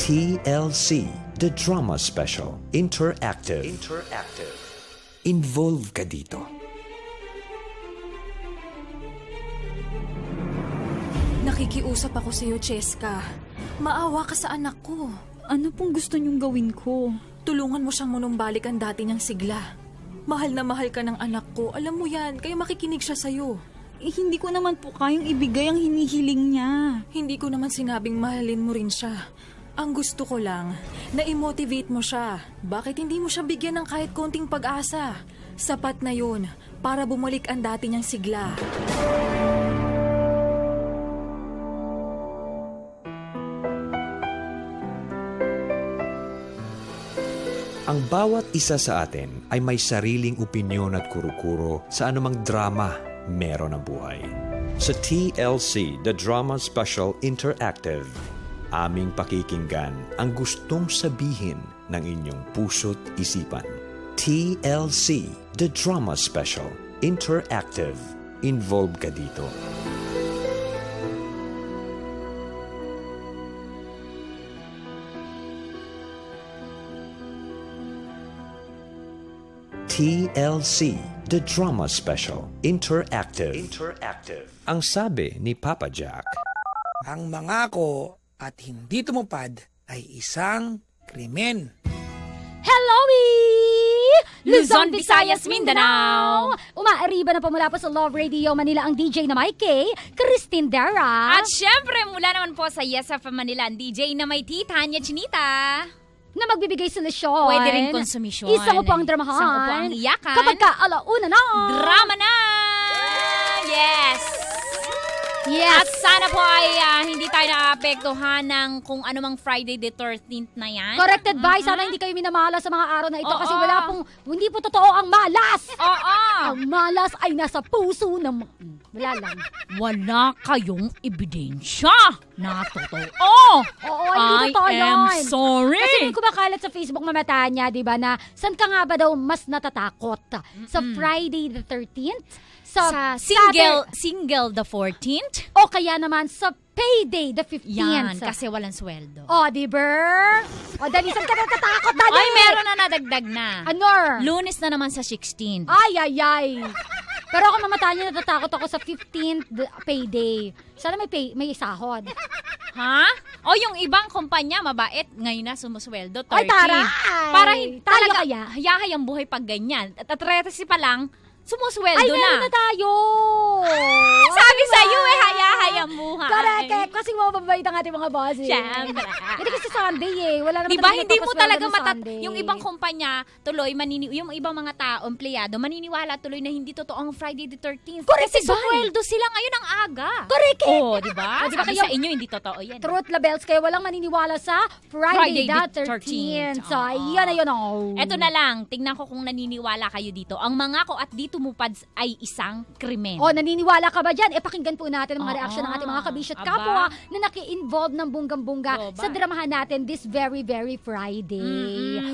TLC, The Drama Special, Interactive. Involve ka dito. Nakikiusap ako sa iyo, Cheska. Maawa ka sa anak ko. Ano pong gusto niyong gawin ko? Tulungan mo siyang manumbalik ang dati niyang sigla. Mahal na mahal ka ng anak ko. Alam mo yan, kaya makikinig siya sa'yo. Hindi ko naman po kayang ibigay ang hinihiling niya. Hindi ko naman sinabing mahalin mo rin siya. Ang gusto ko lang, na i-motivate mo siya. Bakit hindi mo siya bigyan ng kahit konting pag-asa? Sapat na yun para bumalik ang dati niyang sigla. Ang bawat isa sa atin ay may sariling opinyon at kuro-kuro sa anumang drama meron ang buhay. Sa TLC, The Drama Special Interactive, aming pakikinggan ang gustong sabihin ng inyong puso't isipan. TLC, The Drama Special Interactive. Involve ka dito. TLC, The Drama Special Interactive. Ang sabi ni Papa Jack, Ang mangako at hindi tumupad ay isang krimen. Hello! Luzon, Visayas, Mindanao! Umaariba na po mula po sa Love Radio Manila ang DJ na may K, Christine Dara. At syempre, mula naman po sa Yes FM Manila, ang DJ na may Tanya Chinita. Na magbibigay solusyon. Pwede rin konsumisyon. Isang upang dramahan. Isang upang iyakan. Kapag ka alauna na. Drama na! Yes! At sana po ay hindi tayo naapektuhan ng kung anumang Friday the 13th na yan. Corrected by, sana hindi kayo minamala sa mga araw na ito kasi hindi po totoo ang malas. Oo! Ang malas ay nasa puso ng... Wala lang. Wala kayong ebidensya na totoo. Oo, hindi totoo yun. I am sorry. Kasi may kumakalat sa Facebook mamata niya, di ba, na saan ka nga ba daw mas natatakot? Sa Friday the 13th? Sa single the 14th? O kaya naman sa payday the 15th? Yan, kasi walang sweldo. O, di ba? O, dali, saan ka natatakot, dali? Ay, meron na nadagdag na. Ano? Lunes na naman sa 16th. Ay. Pero ako mamata niya, natatakot ako sa 15th payday. Sana may sahod. Ha? O yung ibang kumpanya, mabait, ngayon na sumusweldo, 13. Ay, taray! Para Tayo talaga, kaya? hayahay ang buhay pag ganyan. At 13 pa lang, sumusweldo Ay, na. meron na tayo! Sabi Diba? sa'yo hayahay ang buhay. Correct, kasi mababait ang ating mga bosses. Siyempre. Hindi kasi Sunday wala naman Diba, talaga hindi mo nagpapasweldo talaga ng Sunday. yung ibang kumpanya, tuloy, yung ibang mga tao, empleyado, maniniwala tuloy na hindi totoo ang Friday the 13th. Correct, Kasi diba? sumweldo sila ngayon ang aga. Correct. Oo, diba? O, diba Sabi kayo- sa inyo, hindi totoo yan. Truth labels, kaya walang maniniwala sa Friday the the 13th. 13th. So, ayan na yun. Oh. Eto na lang, tingnan ko kung naniniwala kayo dito. Ang mangako at di tumupad ay isang krimen. O, naniniwala ka ba dyan? Pakinggan po natin ang mga Oo. reaksyon ng ating mga kabisyo at Aba. kapwa na naki-involve ng bunggam-bungga Diba? sa dramahan natin this very, very Friday.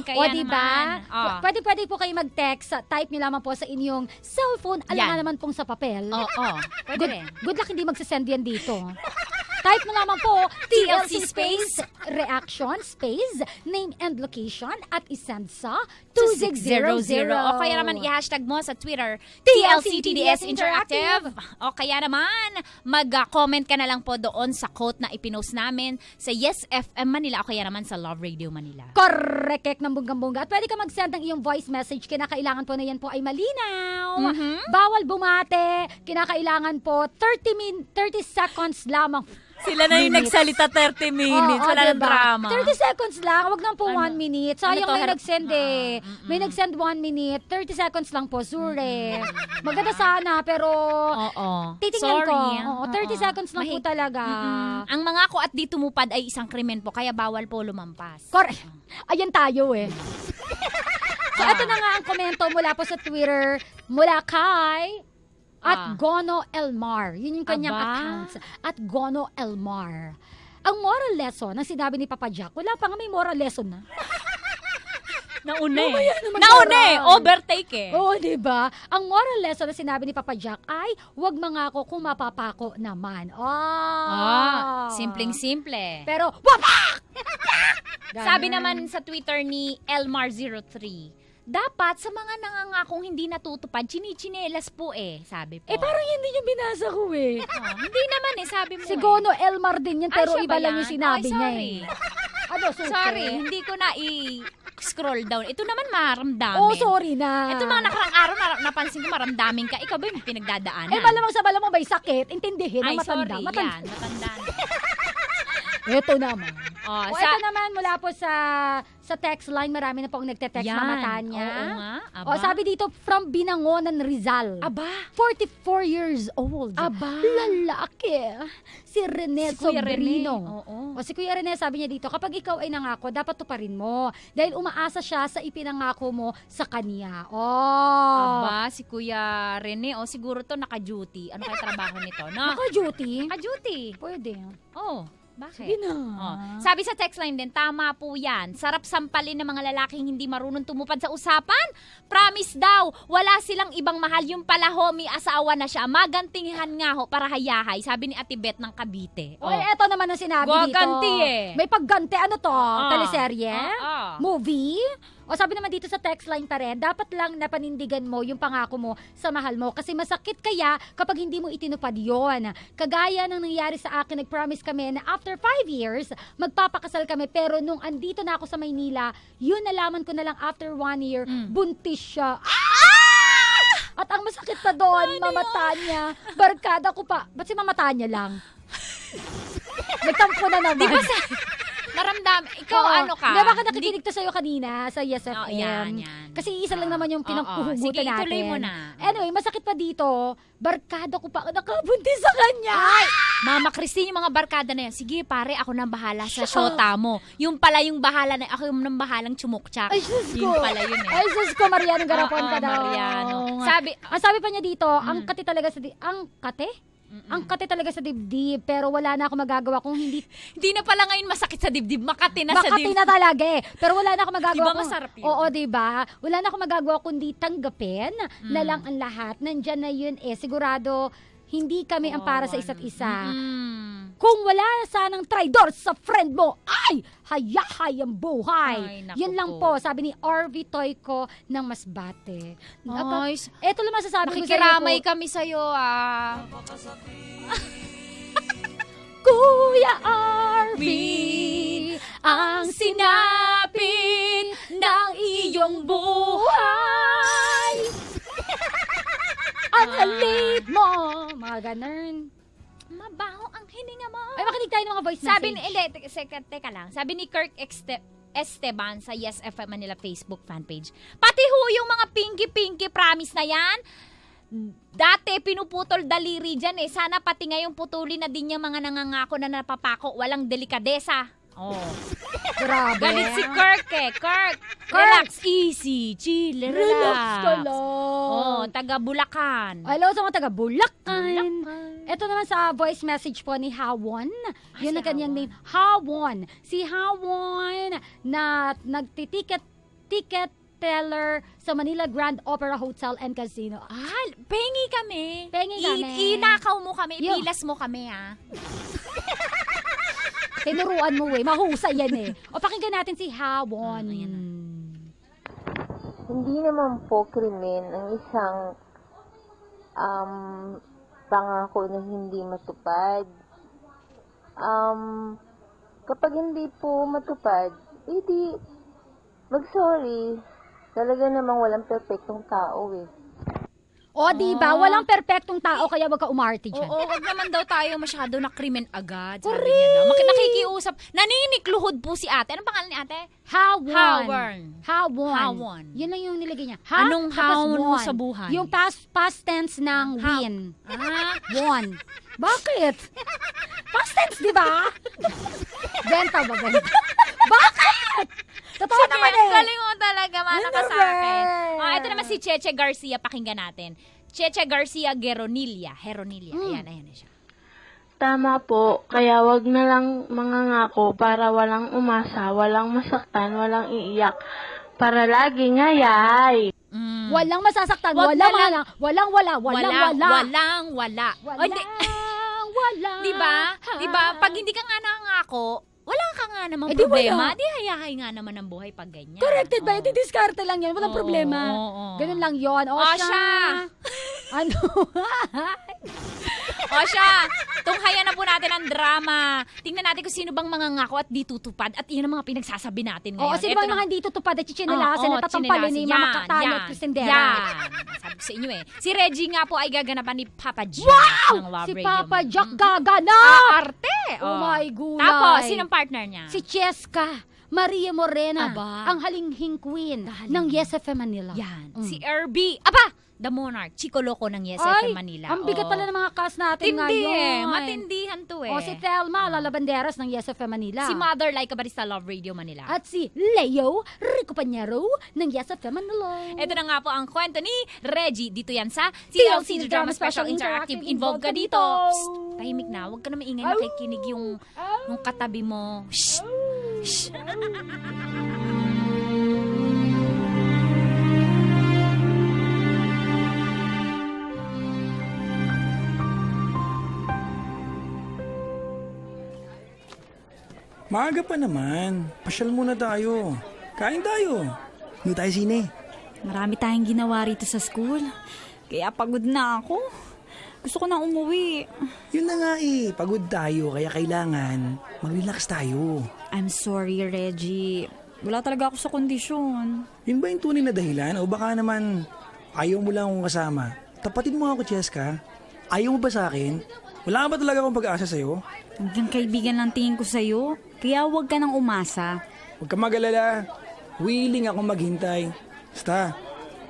Kaya O, diba? naman. Pwede po kayo mag-text. Type nyo lamang po sa inyong cellphone. Alam Yan. nga naman pong sa papel. Oo, pwede rin. Good luck hindi magsasend yan dito. Type mo lamang po TLC space reaction space name and location at isend sa 2600. O kaya naman i-hashtag mo sa Twitter, TLC TLC Interactive. O kaya naman, mag-comment ka na lang po doon sa quote na ipinost namin sa Yes FM Manila o kaya naman sa Love Radio Manila. Correct ng bunggam-bungga. At pwede ka mag-send ng iyong voice message. Kinakailangan po na yan po ay malinaw. Bawal bumate. Kinakailangan po 30 seconds lamang. Sila na yung nagsalita 30 minutes. Oo, Wala nang diba? drama. 30 seconds lang. Wag lang po 1 minute. Sayang Ano to, may nag-send eh. May nag-send 1 minute. 30 seconds lang po. Sure. Maganda sana pero Oo. titingnan ko. Sorry. Oo, 30 seconds lang po talaga. Ang mangako at di tumupad ay isang krimen po, kaya bawal po lumampas. Correct. Ayan tayo eh. So, ito na nga ang komento mula po sa Twitter mula kay at Gono Elmar. Yun yung kanyang Aba. accounts. At Gono Elmar. Ang moral lesson, ang sinabi ni Papa Jack, wala pa nga may moral lesson na. Nauna naman Nauna taray. overtake eh. Oo, diba? Ang moral lesson na sinabi ni Papa Jack ay, huwag mangako kung mapapako naman. Simpleng-simple. Pero, wapak! Sabi naman sa Twitter ni Elmar03, dapat sa mga nangangakong hindi natutupad, chinichinelas po sabi po. Parang hindi yung binasa ko Hindi naman sabi mo Si Gono Elmar din yan, pero siya iba ba lang yan? yung sinabi Ay, niya sorry. Ano, super? Sorry, hindi ko na i-scroll down. Ito naman maramdamin. Oh, sorry na. Ito mga nakarang araw napansin ko maramdamin ka. Ikaw ba yung pinagdadaanan? Malamang sa malamang may sakit, intindihin Ay, ang matanda. sorry. Matanda. Yan, matanda na. Ito naman. Oh, Ito naman mula po sa text line, marami na po ang nagte-text, Yan. Mama Tanya. Oo nga. Aba. Sabi dito, from Binangonan, Rizal. Aba. 44 years old. Aba. Lalaki. Si Rene Si Kuya Sobrino. Rene. Oo. Si Kuya Rene, sabi niya dito, kapag ikaw ay nangako, dapat tuparin mo. Dahil umaasa siya sa ipinangako mo sa kanya. Aba, si Kuya Rene, siguro to naka-duty. Ano kaya trabaho nito, no? Naka-duty? Naka-duty. Pwede. Bakit? Sige na. Sabi sa text line din, tama po yan. Sarap sampalin ng mga lalaking hindi marunong tumupad sa usapan. Promise daw, wala silang ibang mahal. Yung pala ho, may asawa na siya. Magantingan nga ho para hayahay. Sabi ni Ate Beth ng Cavite. Eto naman ang sinabi dito. Gaganti May pagganti. Ano to? Teleserye? Movie? Sabi naman dito sa text line pa rin, dapat lang napanindigan mo yung pangako mo sa mahal mo. Kasi masakit kaya kapag hindi mo itinupad yon. Kagaya ng nangyari sa akin, nag-promise kami na after 5 years, magpapakasal kami. Pero nung andito na ako sa Maynila, yun nalaman ko na lang after 1 year, buntis siya. At ang masakit pa doon, Mama Tanya, barkada ko pa. Ba't si Mama Tanya lang? Nagtampo na naman. Di ba naramdam, ikaw ano ka? Di ba nakikinig to sa'yo kanina sa Yes FM? Yan. Kasi isa lang naman yung pinagpuhugutan Sige, natin. ituloy mo na. Anyway, masakit pa dito, barkada ko pa nakabuntis sa kanya. Ay! Mama Christine, yung mga barkada na yan, sige pare, ako nang bahala sa shota mo. Yung pala yung bahala na, ako yung nang bahalang chumukchak. Ay, sus ko. Yung pala yun Ay, sus ko, Mariano Garapon ka daw. Mariano. Ang sabi pa niya dito, ang kate talaga sa ang kate? Ang kate talaga sa dibdib, pero wala na ako magagawa kung hindi. Hindi na pala ngayon masakit sa dibdib, Makati na sa Makati dibdib. na talaga Pero wala na ako magagawa. Diba masarap yun? Oo, diba? Wala na ako magagawa kundi tanggapin na lang ang lahat. Nandyan na yun Sigurado, hindi kami ang para sa isa't isa. Kung wala sanang traidor sa friend mo, ay, hayahay ang buhay. Ay, naku Yun lang po, sabi ni RV Toyko ng Masbate. Nice. Ito lang masasabi ko sa iyo. Makikiramay kami sa'yo, Kuya RV, ang sinapit ng iyong buhay. Ang halip mo. Mga ganun. Mabaho ang hininga mo. Ay, makinig tayo ng mga voice message. Sabi ni, teka lang. Sabi ni Kirk Esteban sa Yes FM Manila Facebook fanpage. Pati ho yung mga pinky promise na yan. Dati pinuputol daliri dyan Sana pati ngayong putulin na din yung mga nangangako na napapako. Walang delikadesa. Grabe. Galit si Kirk Kirk, relax, easy, chill, Relax ka lang. Taga Bulacan. Hello sa mga taga Bulacan. Ito naman sa voice message po ni Hawon. Yun ang kanyang name. Hawon. Si Hawon na nagtiticket teller sa Manila Grand Opera Hotel and Casino. Pengi kami. Inakaw mo kami, pilas mo kami Tinuruan mo mahusay yan pakinggan natin si Hawon. Hindi naman po krimen ang isang pangako na hindi matupad. Kapag hindi po matupad, edi mag-sorry. Talaga namang walang perfectong tao Diba? Walang perpektong tao kaya wag ka umarte dyan. Wag naman daw tayo masyado na krimen agad. Sabi niya daw. Nakikiusap. Naninikluhod po si ate. Anong pangalan ni ate? Hawon. Yun lang yung nilagay niya. Anong tapos hawon mo won. sa buhay? Yung past tense ng win. Won. Bakit? Past tense, di ba? Benta ba? Bakit? Totoo naman Galing mo talaga, mana ka sa akin. Ito naman si Cheche Garcia, pakinggan natin. Cheche Garcia Heronilia. Ayan siya. Tama po, kaya wag na lang mangangako para walang umasa, walang masaktan, walang iiyak. Para lagi ngayay. Walang masasaktan, walang wala. Diba? Pag hindi ka nga nangako, Wala ka nga namang Eh, di problema. wala. Di hayahay nga naman ang buhay pag ganyan. Corrected ba? Oo. Ito diskarte lang yan. Walang Oo, problema. oo. Ganun lang yon. O O, siya. siya. Ano? O siya, tunghayan na po natin ang drama. Tingnan natin kung sino bang mga ngako at di tutupad. At yun ang mga pinagsasabi natin ngayon. Oo, sino Eto bang na- mga hindi tutupad at chichinelasan at tatampalin ni Mama Katano at Cristendera? Yan. Sabi ko sa inyo eh. Si Reggie nga po ay gaganapan ni Papa Jack ng Love Si Radio. Papa Jack gaganap! Arte! Oh my gulay. Tapos, sinong partner niya? Si Cheska Maria Morena, Aba. ang halinghing queen ng Yes FM Manila. Yan. Mm. Si Irby. Aba! The Monarch. Chico Loco ng Yes Ay, FM Manila. ang bigat Oo. pala ng mga cast natin Tindi eh. ngayon. Matindihan to eh. O si Thelma Lalabanderas ng Yes FM Manila. Si Mother Laika Barista Love Radio Manila. At si Leo Rico Pañero ng Yes FM Manila. Ito na nga po ang kwento ni Reggie. Dito yan sa TLC The Drama Special Interactive. Involved ka dito. Psst, tahimik na. Huwag ka na maingay. Nakikinig yung katabi mo. Shh. Shh. Maaga pa naman. Pasyal muna tayo. Kain tayo. Hindi tayo sine. Marami tayong ginawa rito sa school. Kaya pagod na ako. Gusto ko na umuwi. Yun na nga eh. Pagod tayo kaya kailangan mag-relax tayo. I'm sorry, Reggie. Wala talaga ako sa kondisyon. Yun ba yung tunay na dahilan? O baka naman ayaw mo lang akong kasama? Tapatin mo ako, Cheska. Ayaw mo ba sa akin? Wala ka ba talaga akong pag-asa sa'yo? Hanggang kaibigan lang tingin ko sa'yo. Kaya huwag ka nang umasa. Huwag ka mag-alala. Willing akong maghintay. Basta,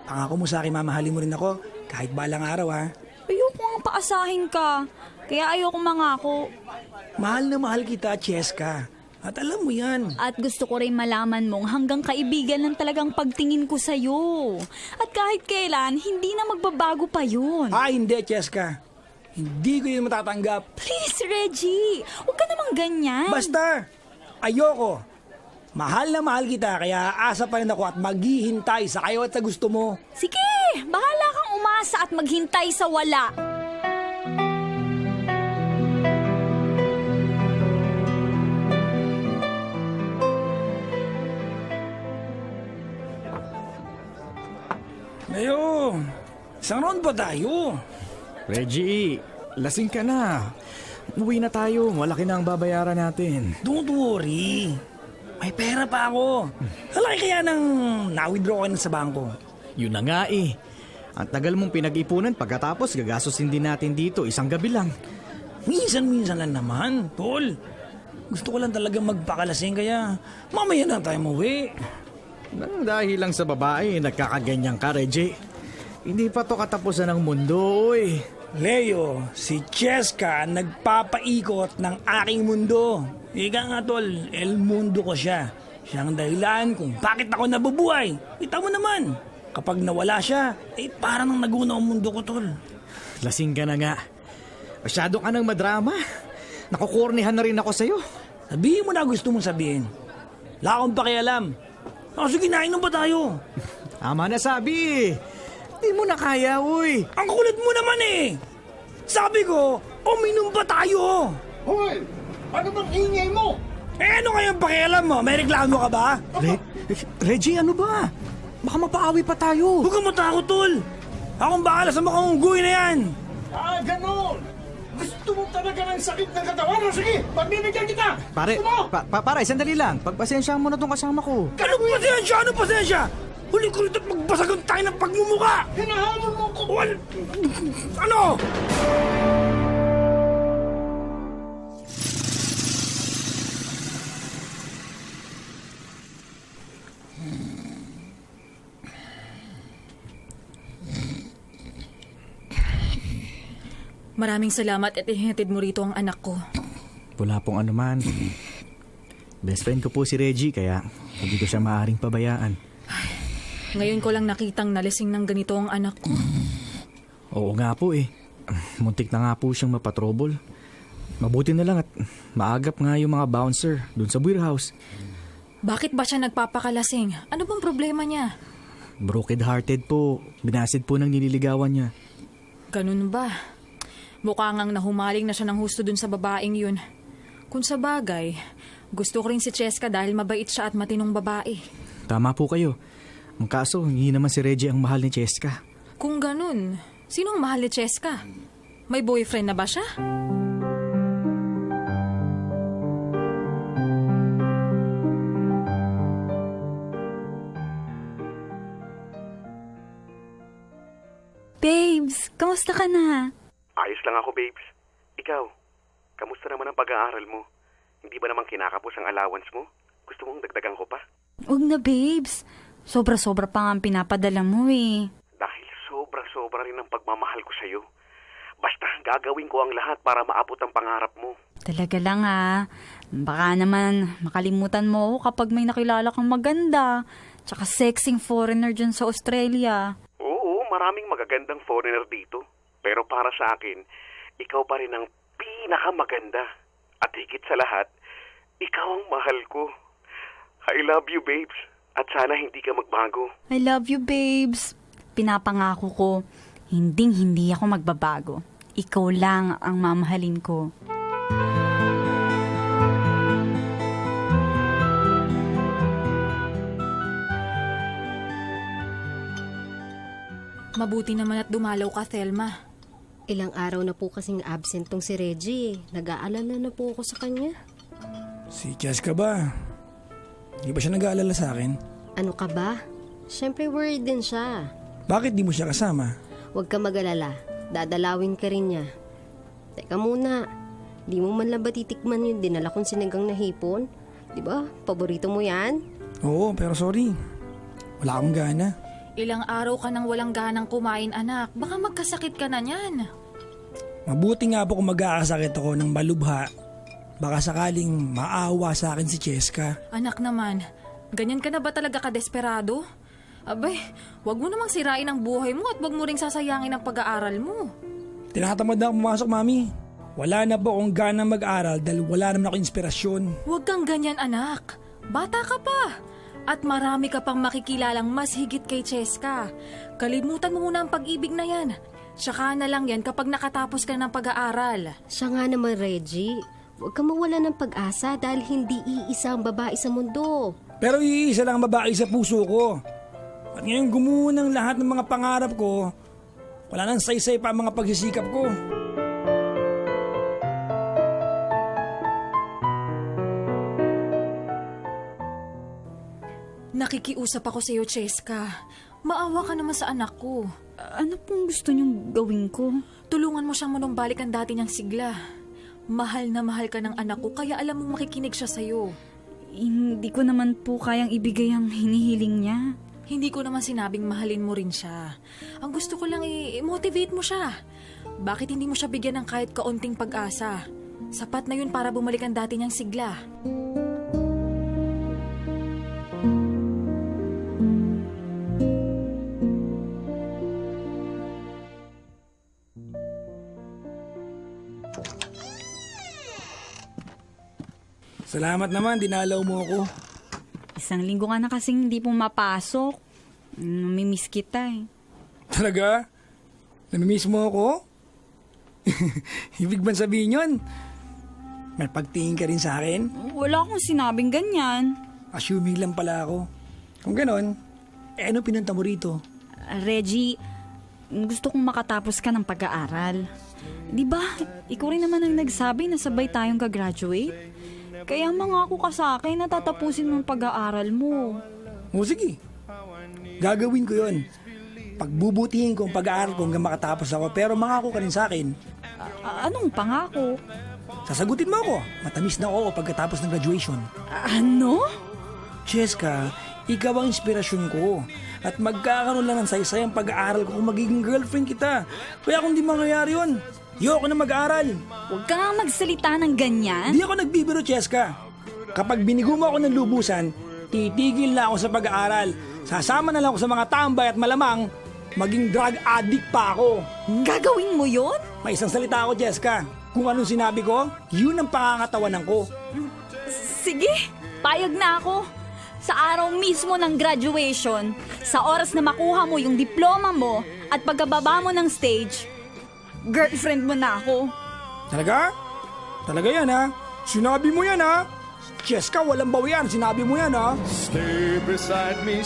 pangako mo sa akin, mamahalin mo rin ako. Kahit balang araw, ha? Ayoko nga paasahin ka. Kaya ayoko mangako. Mahal na mahal kita, Cheska. At alam mo yan. At gusto ko rin malaman mong hanggang kaibigan lang talagang pagtingin ko sa'yo. At kahit kailan, hindi na magbabago pa yun. Hindi, Cheska. Hindi ko yun matatanggap. Please, Reggie. Huwag ka namang ganyan. Basta, ayoko. Mahal na mahal kita, kaya aasa pa rin ako at maghihintay sa kayo at sa gusto mo. Sige, bahala kang umasa at maghintay sa wala. Leo, isang round ba tayo? Reggie, lasing ka na. Uwi na tayo. Malaki na ang babayaran natin. Don't worry. May pera pa ako. Halaki kaya nang na-withdraw ka na sa bangko. Yun na nga eh. Ang tagal mong pinag-ipunan pagkatapos gagastusin din natin dito isang gabi lang. Minsan-minsan lang naman, tol. Gusto ko lang talaga magpakalasing kaya mamaya na tayo mauwi. Nang dahil lang sa babae, nagkakaganyan ka, Reggie. Hindi pa to katapusan ng mundo, oy. Leo, si Cheska nagpapaikot ng aking mundo. Ika nga tol, el mundo ko siya. Siya ang dahilan kung bakit ako nabubuhay. Kita mo naman, kapag nawala siya, parang nang naguna ang mundo ko, tol. Lasing ka na nga. Masyado ka nang madrama. Nakukornihan na rin ako sa'yo. Sabihin mo na gusto mong sabihin. Wala akong pakialam. Sige, nainom ba tayo? Tama na sabi. Di mo na kaya, uy. Ang kulit mo naman eh. Sabi ko, uminom ba tayo? Hoy! Ano bang ingay mo? Ano kayang pakialam mo? May reklamo ka ba? Reggie, ano ba? Baka mapaawi pa tayo. Huwag kang matakot, tol. Akong bahala sa makangunggoy na yan. Ganon! Gusto mo talaga ng sakit ng katawan? Sige, pagbibigyan kita! Pare, Gusto mo? pare, sandali lang. Pagpasensyahan mo na tong kasama ko. Anong pasensya? Anong pasensya? Huli ko rito magbasagan tayo ng pagmumuka! Hinahamon mo ko! Ano? Maraming salamat at ihinatid mo rito ang anak ko. Wala pong anuman. Best friend ko po si Reggie, kaya hindi ko siya maaaring pabayaan. Ngayon ko lang nakitang nalasing ng ganito ang anak ko. Oo nga po eh. Muntik na nga po siyang mapatrobol. Mabuti na lang at maagap nga yung mga bouncer dun sa warehouse. Bakit ba siya nagpapakalasing? Ano bang problema niya? Broken-hearted po. Binasid po ng nililigawan niya. Ganun ba? Mukha ngang nahumaling na siya ng husto dun sa babaeng yun. Kung sa bagay, Gusto ko rin si Cheska dahil mabait siya at matinong babae. Tama po kayo. Ang kaso, hindi naman si Reggie ang mahal ni Cheska. Kung ganun, sinong mahal ni Cheska? May boyfriend na ba siya? Babes, kamusta ka na? Ayos lang ako, babes. Ikaw, kamusta naman ang pag-aaral mo? Hindi ba naman kinakapos ang allowance mo? Gusto mong dagdagan ko pa? Huwag na, babes. Sobra-sobra pa nga ang pinapadala mo eh. Dahil sobra-sobra rin ang pagmamahal ko sa'yo. Basta gagawin ko ang lahat para maabot ang pangarap mo. Talaga lang ah. Baka naman makalimutan mo ako kapag may nakilala kang maganda. Tsaka sexing foreigner dyan sa Australia. Oo, maraming magagandang foreigner dito. Pero para sa akin, ikaw pa rin ang pinakamaganda. At higit sa lahat, ikaw ang mahal ko. I love you, babes. At sana hindi ka magbago. I love you, babes. Pinapangako ko, hindi ako magbabago. Ikaw lang ang mamahalin ko. Mabuti naman at dumalaw ka, Thelma. Ilang araw na po kasing absent tong si Reggie. Nag-aalala na po ako sa kanya. Si Cheska ba? Di ba siya nag-aalala sa akin? Ano ka ba? Siyempre worried din siya. Bakit di mo siya kasama? Huwag ka mag-alala. Dadalawin ka rin niya. Teka muna. Di mo man lang ba titikman yung dinala kong sinigang na hipon? Di ba? Paborito mo yan? Oo, pero sorry. Wala akong gana. Ilang araw ka nang walang ganang kumain, anak. Baka magkasakit ka na niyan. Mabuti nga po kung magkakasakit ako ng malubha. Baka sakaling maawa sa akin si Cheska. Anak naman, ganyan ka na ba talaga kadesperado? Abay, wag mo namang sirain ang buhay mo at wag mo ring sasayangin ang pag-aaral mo. Tinatamad na ako pumasok, Mami. Wala na po akong gana mag-aral dahil wala naman ako inspirasyon. Huwag kang ganyan, anak. Bata ka pa. At marami ka pang makikilalang mas higit kay Cheska. Kalimutan mo muna ang pag-ibig na yan. Tsaka na lang yan kapag nakatapos ka ng pag-aaral. Siya nga naman, Reggie. Huwag ka mawala ng pag-asa dahil hindi iisa ang babae sa mundo. Pero iisa lang ang babae sa puso ko. At ngayon gumuho ng lahat ng mga pangarap ko, wala nang saysay pa ang mga pagsisikap ko. Nakikiusap ako sa iyo, Cheska. Maawa ka naman sa anak ko. Ano pong gusto niyong gawin ko? Tulungan mo siyang manumbalik ang dati niyang sigla. Mahal na mahal ka ng anak ko, kaya alam mong makikinig siya sa'yo. Hindi ko naman po kayang ibigay ang hinihiling niya. Hindi ko naman sinabing mahalin mo rin siya. Ang gusto ko lang i-motivate mo siya. Bakit hindi mo siya bigyan ng kahit kaunting pag-asa? Sapat na yun para bumalik ang dati niyang sigla. Salamat naman, dinalaw mo ako. 1 linggo ka na kasing hindi pumapasok. Namimiss kita eh. Talaga? Namimiss mo ako? Ibig bang sabihin yun? May pagtingin ka rin sa akin? Wala akong sinabing ganyan. Assuming lang pala ako. Kung ganon, ano pinunta mo rito? Reggie, gusto kong makatapos ka ng pag-aaral. Di ba, ikaw rin naman ang nagsabi na sabay tayong gagraduate? Kaya mangako ka sa akin na tatapusin mo ang pag-aaral mo. O sige, gagawin ko yun. Pagbubutihin ko ang pag-aaral ko hanggang makatapos ako, pero mangako ka rin sa akin. Anong pangako? Sasagutin mo ako. Matamis na ako pagkatapos ng graduation. Ano? Cheska, ikaw ang inspirasyon ko. At magkakaroon lang ng saysay ang pag-aaral ko kung magiging girlfriend kita. Kaya kung di mangyayari yun, ayoko na mag-aaral. Huwag ka nga magsalita ng ganyan. Di ako nagbibiro, Cheska. Kapag binigo mo ako ng lubusan, titigil na ako sa pag-aaral. Sasama na lang ako sa mga tambay at malamang maging drug addict pa ako. Gagawin mo yun? May isang salita ako, Cheska. Kung anong sinabi ko, yun ang pangangatawanan ko. Sige, payag na ako. Sa araw mismo ng graduation, sa oras na makuha mo yung diploma mo at pagkababa mo ng stage, girlfriend mo na ako. Talaga? Talaga yan, ha? Sinabi mo yan, ha? Cheska, walang bawian. Sinabi mo yan, ha? Stay beside me,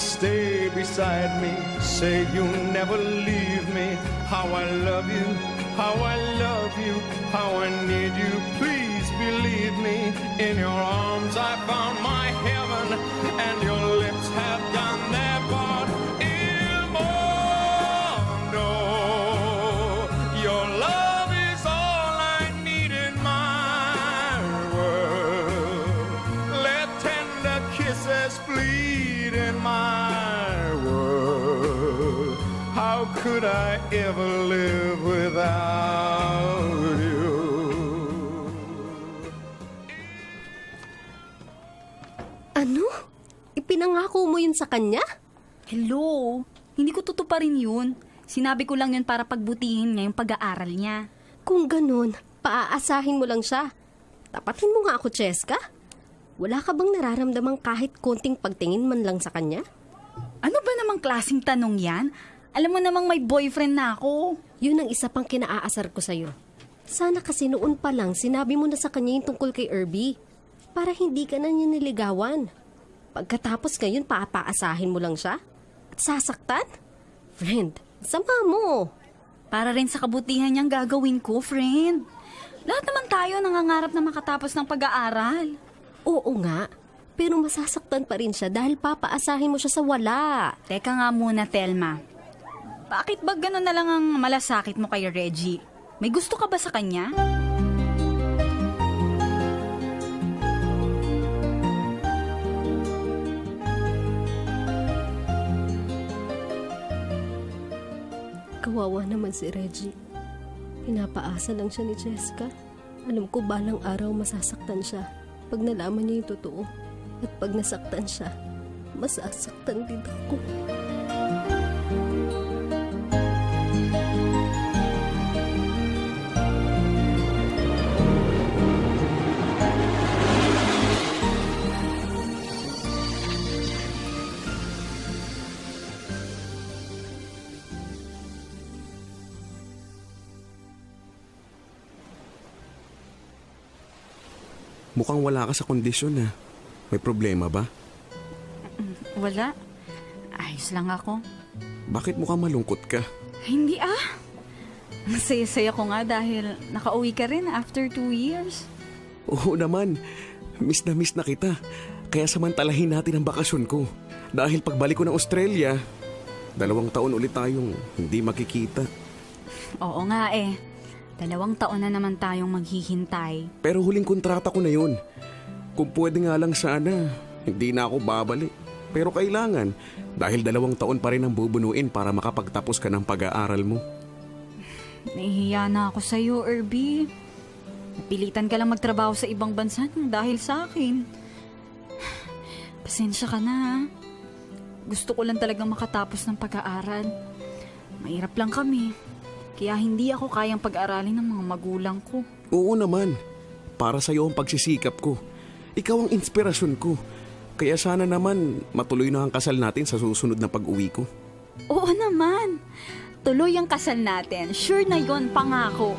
say you'll never leave me. How I love you, how I love you, how I need you, please believe me. In your arms I found my heaven, and your lips have done their part. Il mondo, your love is all I need in my world. Let tender kisses bleed in my world. How could I ever live without you? Ano? Ipinangako mo yun sa kanya? Hello? Hindi ko tutuparin yun. Sinabi ko lang yun para pagbutihin niya yung pag-aaral niya. Kung ganun, paaasahin mo lang siya. Tapatin mo nga ako, Cheska. Wala ka bang nararamdamang kahit konting pagtingin man lang sa kanya? Ano ba namang klaseng tanong yan? Alam mo namang may boyfriend na ako. Yun ang isa pang kinaaasar ko sa'yo. Sana kasi noon pa lang sinabi mo na sa kanya yung tungkol kay Irby. Para hindi ka na niya niligawan. Pagkatapos ngayon, papaasahin mo lang siya? At sasaktan? Friend, sama mo. Para rin sa kabutihan niyang gagawin ko, friend. Lahat naman tayo nangangarap na makatapos ng pag-aaral. Oo nga, pero masasaktan pa rin siya dahil papaasahin mo siya sa wala. Teka nga muna, Telma. Bakit ba gano'n na lang ang malasakit mo kay Reggie? May gusto ka ba sa kanya? Kawawa naman si Reggie. Pinapaasa lang siya ni Cheska. Alam ko balang araw masasaktan siya pag nalaman niya yung totoo. At pag nasaktan siya, masasaktan din ako. Mukhang wala ka sa kondisyon na. May problema ba? Wala. Ayos lang ako. Bakit mukhang malungkot ka? Hindi Masaya-saya ko nga dahil nakauwi ka rin after 2 years. Oo naman. Miss na kita. Kaya samantalahin natin ang bakasyon ko. Dahil pagbalik ko ng Australia, 2 taon ulit tayong hindi makikita. Oo nga 2 taon na naman tayong maghihintay. Pero huling kontrata ko na yun. Kung pwede nga lang sana, hindi na ako babalik. Pero kailangan, dahil 2 taon pa rin ang bubunuin para makapagtapos ka ng pag-aaral mo. Nahihiya na ako sa'yo, Irby. Napilitan ka lang magtrabaho sa ibang bansa dahil sa akin. Pasensya ka na, ha? Gusto ko lang talagang makatapos ng pag-aaral. Mahirap lang kami. Kaya hindi ako kayang pag-aralin ng mga magulang ko. Oo naman. Para sa'yo ang pagsisikap ko. Ikaw ang inspirasyon ko. Kaya sana naman matuloy na ang kasal natin sa susunod na pag-uwi ko. Oo naman. Tuloy ang kasal natin. Sure na yon, pangako.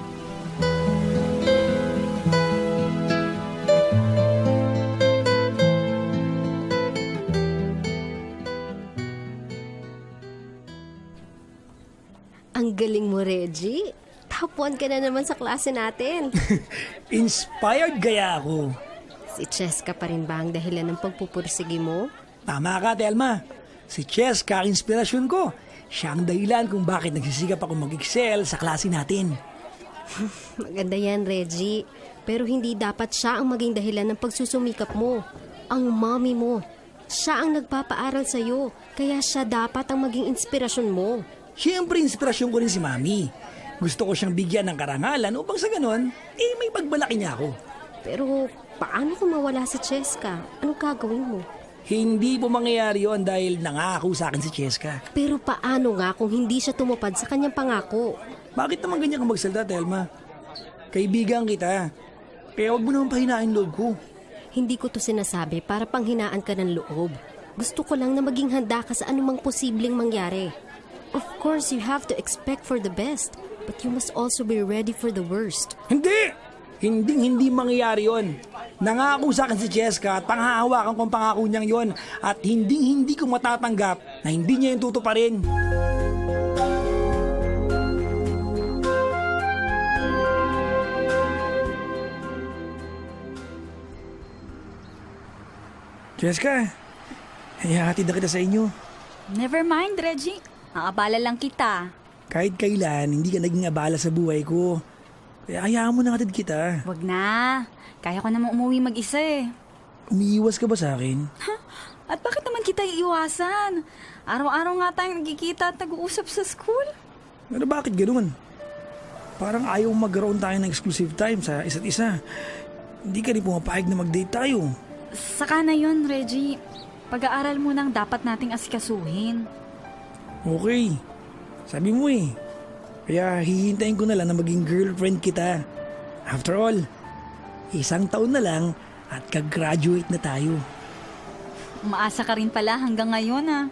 Ang galing mo, Reggie. Top 1 ka na naman sa klase natin. Inspired gaya ako. Si Cheska pa rin ba ang dahilan ng pagpupursige mo? Tama ka, Telma. Si Cheska ang inspirasyon ko. Siya ang dahilan kung bakit nagsisikap ako mag-excel sa klase natin. Maganda yan, Reggie. Pero hindi dapat siya ang maging dahilan ng pagsusumikap mo. Ang mommy mo. Siya ang nagpapaaral sa'yo. Kaya siya dapat ang maging inspirasyon mo. Siyempre, inspirasyon ko rin si Mami. Gusto ko siyang bigyan ng karangalan upang sa ganon, may pagbalaki niya ako. Pero paano kung mawala si Cheska? Anong gagawin mo? Hindi po mangyayari yon dahil nangako sa akin si Cheska. Pero paano nga kung hindi siya tumupad sa kanyang pangako? Bakit naman ganyan ka magsalita, Telma? Kaibigan kita. Kaya wag mo naman pahinain loob ko. Hindi ko to sinasabi para panghinaan ka ng loob. Gusto ko lang na maging handa ka sa anumang posibleng mangyari. Of course, you have to expect for the best, but you must also be ready for the worst. Hindi! Hindi mangyayari yon. Nangako sa akin si Cheska at panghahawakan ko ang pangako niyang yon at hindi ko matatanggap na hindi niya yung tutuparin. Cheska, ihahatid na kita sa inyo. Never mind, Reggie. Aabala lang kita. Kahit kailan, hindi ka naging abala sa buhay ko. Kaya hayaan mo na hatid kita. Wag na. Kaya ko naman umuwi mag-isa eh. Umiiwas ka ba sa akin? At bakit naman kita iiwasan? Araw-araw nga tayong nagkikita at nag-uusap sa school. Pero bakit ganoon? Parang ayaw magkaroon tayo ng exclusive time sa isa't isa. Hindi ka rin pumapayag na mag-date tayo. Saka na yun, Reggie. Pag-aaral mo nang dapat nating asikasuhin. Okay. Sabi mo eh. Kaya hihintayin ko na lang na maging girlfriend kita. After all, 1 taon na lang at kag-graduate na tayo. Umaasa ka rin pala hanggang ngayon ah.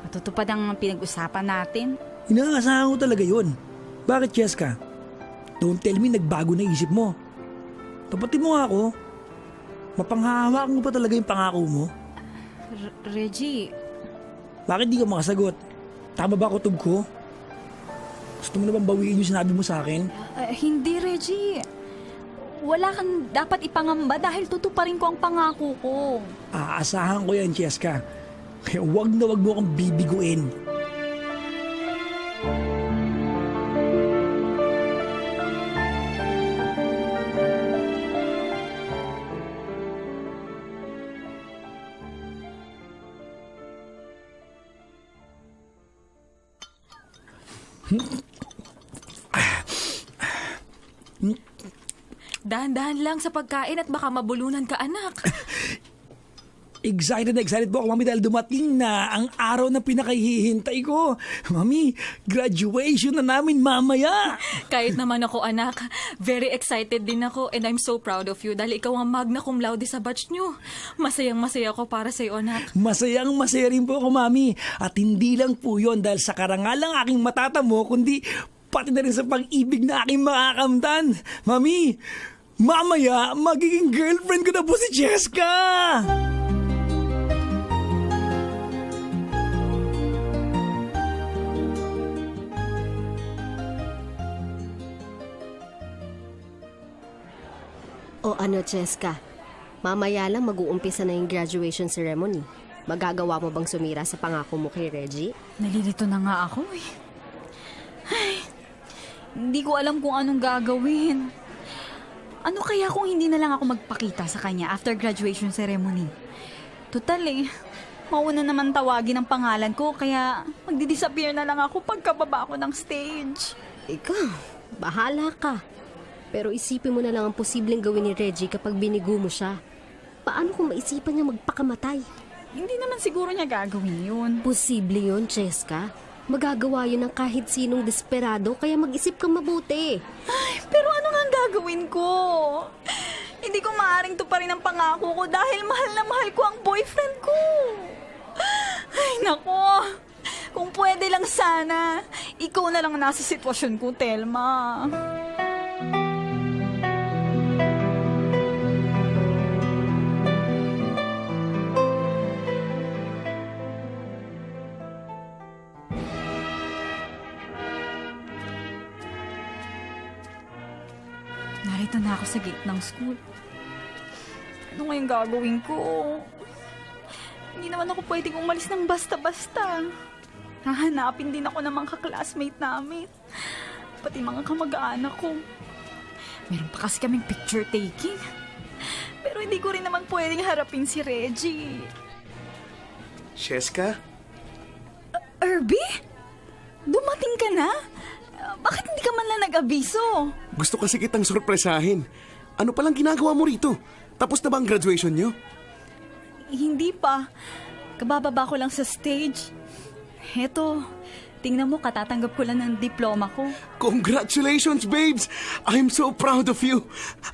Matutupad ang pinag-usapan natin. Inaasahan ko talaga yun. Bakit, Cheska? Don't tell me nagbago na isip mo. Tapatin mo nga ako. Mapanghahawakan mo pa talaga yung pangako mo? Reggie. Bakit di ka makasagot? Tama ba kutob ko? Gusto mo na bang bawiin yung sinabi mo sa akin? Hindi, Reggie. Wala kang dapat ipangamba dahil tutuparin ko ang pangako ko. Aasahan ko yan, Cheska. Kaya wag na wag mo akong bibiguin. Dahan-dahan lang sa pagkain at baka mabulunan ka, anak. Excited na excited po ako, Mami, dahil dumating na ang araw na pinakahihintay ko. Mami, graduation na namin mamaya. Kahit naman ako, anak, very excited din ako and I'm so proud of you dahil ikaw ang magna cum laude sa batch nyo. Masayang-masaya ako para sa iyo, anak. Masayang-masaya rin po ako, Mami. At hindi lang po yon dahil sa karangalang aking matatamo, kundi pati na rin sa pag-ibig na aking makakamtan. Mami, mamaya magiging girlfriend ko na po si Cheska. O ano, Cheska? Mamaya lang mag-uumpisa na yung graduation ceremony. Magagawa mo bang sumira sa pangako mo kay Reggie? Nalilito na nga ako eh. Ay, hindi ko alam kung anong gagawin. Ano kaya kung hindi na lang ako magpakita sa kanya after graduation ceremony? Total eh, mauna naman tawagin ang pangalan ko kaya magdi-disappear na lang ako pagkababa ko ng stage. Ikaw, bahala ka. Pero isipin mo na lang ang posibleng gawin ni Reggie kapag binigo mo siya. Paano kung maisipan niya magpakamatay? Hindi naman siguro niya gagawin yun. Posible yun, Cheska. Magagawa yun ng kahit sinong desperado kaya mag-isip kang mabuti. Ay, pero ano nga ang gagawin ko? Hindi ko maaaring tuparin ang pangako ko dahil mahal na mahal ko ang boyfriend ko. Ay, nako. Kung pwede lang sana, ikaw na lang nasa sitwasyon ko, Telma. Narito na ako sa gate ng school. Ano ngayong gagawin ko? Hindi naman ako pwedeng umalis ng basta-basta. Hahanapin din ako ng mga kaklasmate namin. Pati mga kamag-anak ko. Meron pa kasi kaming picture taking. Pero hindi ko rin naman pwedeng harapin si Reggie. Cheska? Irby? Dumating ka na? Bakit hindi ka man lang nag-abiso? Gusto kasi kitang sorpresahin. Ano palang ginagawa mo rito? Tapos na ba ang graduation nyo? Hindi pa. Kabababa ko lang sa stage. Heto, tingnan mo, katatanggap ko lang ng diploma ko. Congratulations, babes! I'm so proud of you.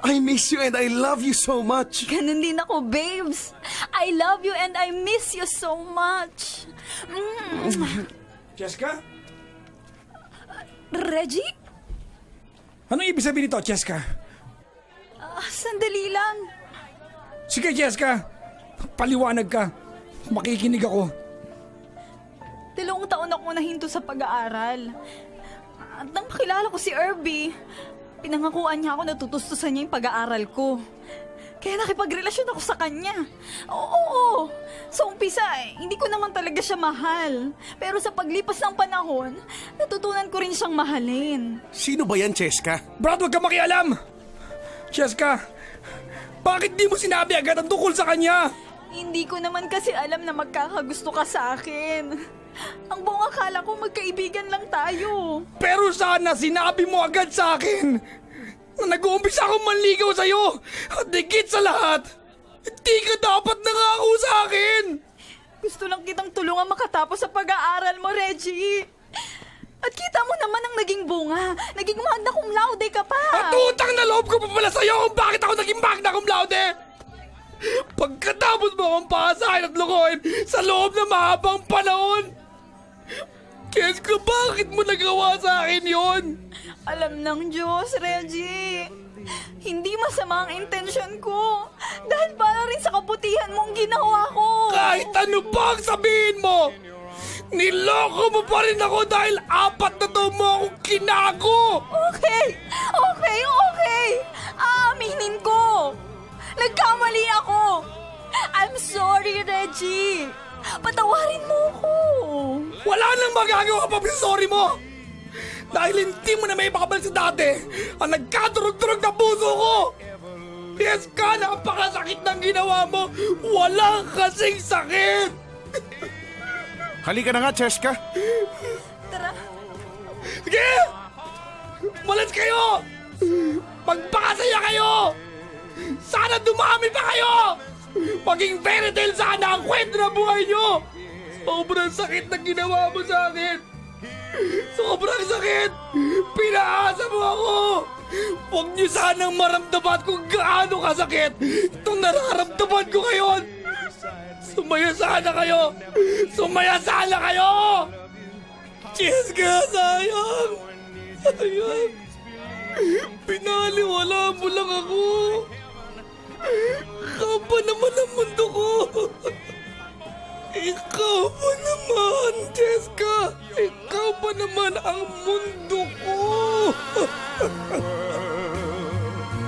I miss you and I love you so much. Ganun din ako, babes. I love you and I miss you so much. Cheska? Reggie? Anong ibig sabihin nito, Cheska? Sandali lang. Sige, Jessica. Paliwanag ka. Makikinig ako. 2 taon ako nahinto sa pag-aaral. At nang makilala ko si Irby, pinangakuan niya ako na tutustusan niya yung pag-aaral ko. Kaya nakipagrelasyon ako sa kanya. Oo. Sa umpisa, hindi ko naman talaga siya mahal. Pero sa paglipas ng panahon, natutunan ko rin siyang mahalin. Sino ba yan, Cheska? Brad, huwag ka makialam! Jessica, bakit di mo sinabi agad ang tungkol sa kanya? Hindi ko naman kasi alam na magkakagusto ka sa akin. Ang buong akala ko magkaibigan lang tayo. Pero sana sinabi mo agad sa akin na nag-uumpisa akong manligaw sa'yo. At higit sa lahat, hindi ka dapat nangako sa akin. Gusto lang kitang tulungan makatapos sa pag-aaral mo, Reggie. At kita mo naman ang naging bunga. Naging magna cum laude ka pa. At utang na loob ko pa pala sa'yo kung bakit ako naging magna cum laude. Pagkatapos mo akong paasahin at lukuhin sa loob ng mahabang panahon. Jessica, bakit mo nagawa sa akin yon? Alam ng Diyos, Reggie. Hindi masama ang intensyon ko. Dahil para rin sa kabutihan mong ginawa ko. Kahit ano pa ang sabihin mo, niloko mo pa rin ako dahil 4 na taon mo akong kinago. Okay. Aaminin ko. Nagkamali ako. I'm sorry, Reggie. Patawarin mo ako. Wala nang magagawa pa yung sorry mo. Dahil hindi mo na may makabalik sa dati ang nagkadurog-durog na puso ko. Yes ka, napakasakit ng ginawa mo. Walang kasing sakit. Halika na nga, Cheska. Tara. Sige! Malas kayo! Magpakasaya kayo! Sana dumami pa kayo! Maging fairy tale sana ang kwento ng buhay nyo! Sobrang sakit na ginawa mo sa akin! Sobrang sakit! Pinaasa mo ako! Huwag nyo sanang maramdaman kung gaano kasakit itong nararamdaman ko ngayon! Sumaya sana kayo! Sumaya sana kayo! Jessica, sayang! Sayang! Pinaliwala mo lang ako! Ikaw pa naman ang mundo ko! Ikaw pa naman, Jessica! Ikaw pa naman ang mundo ko!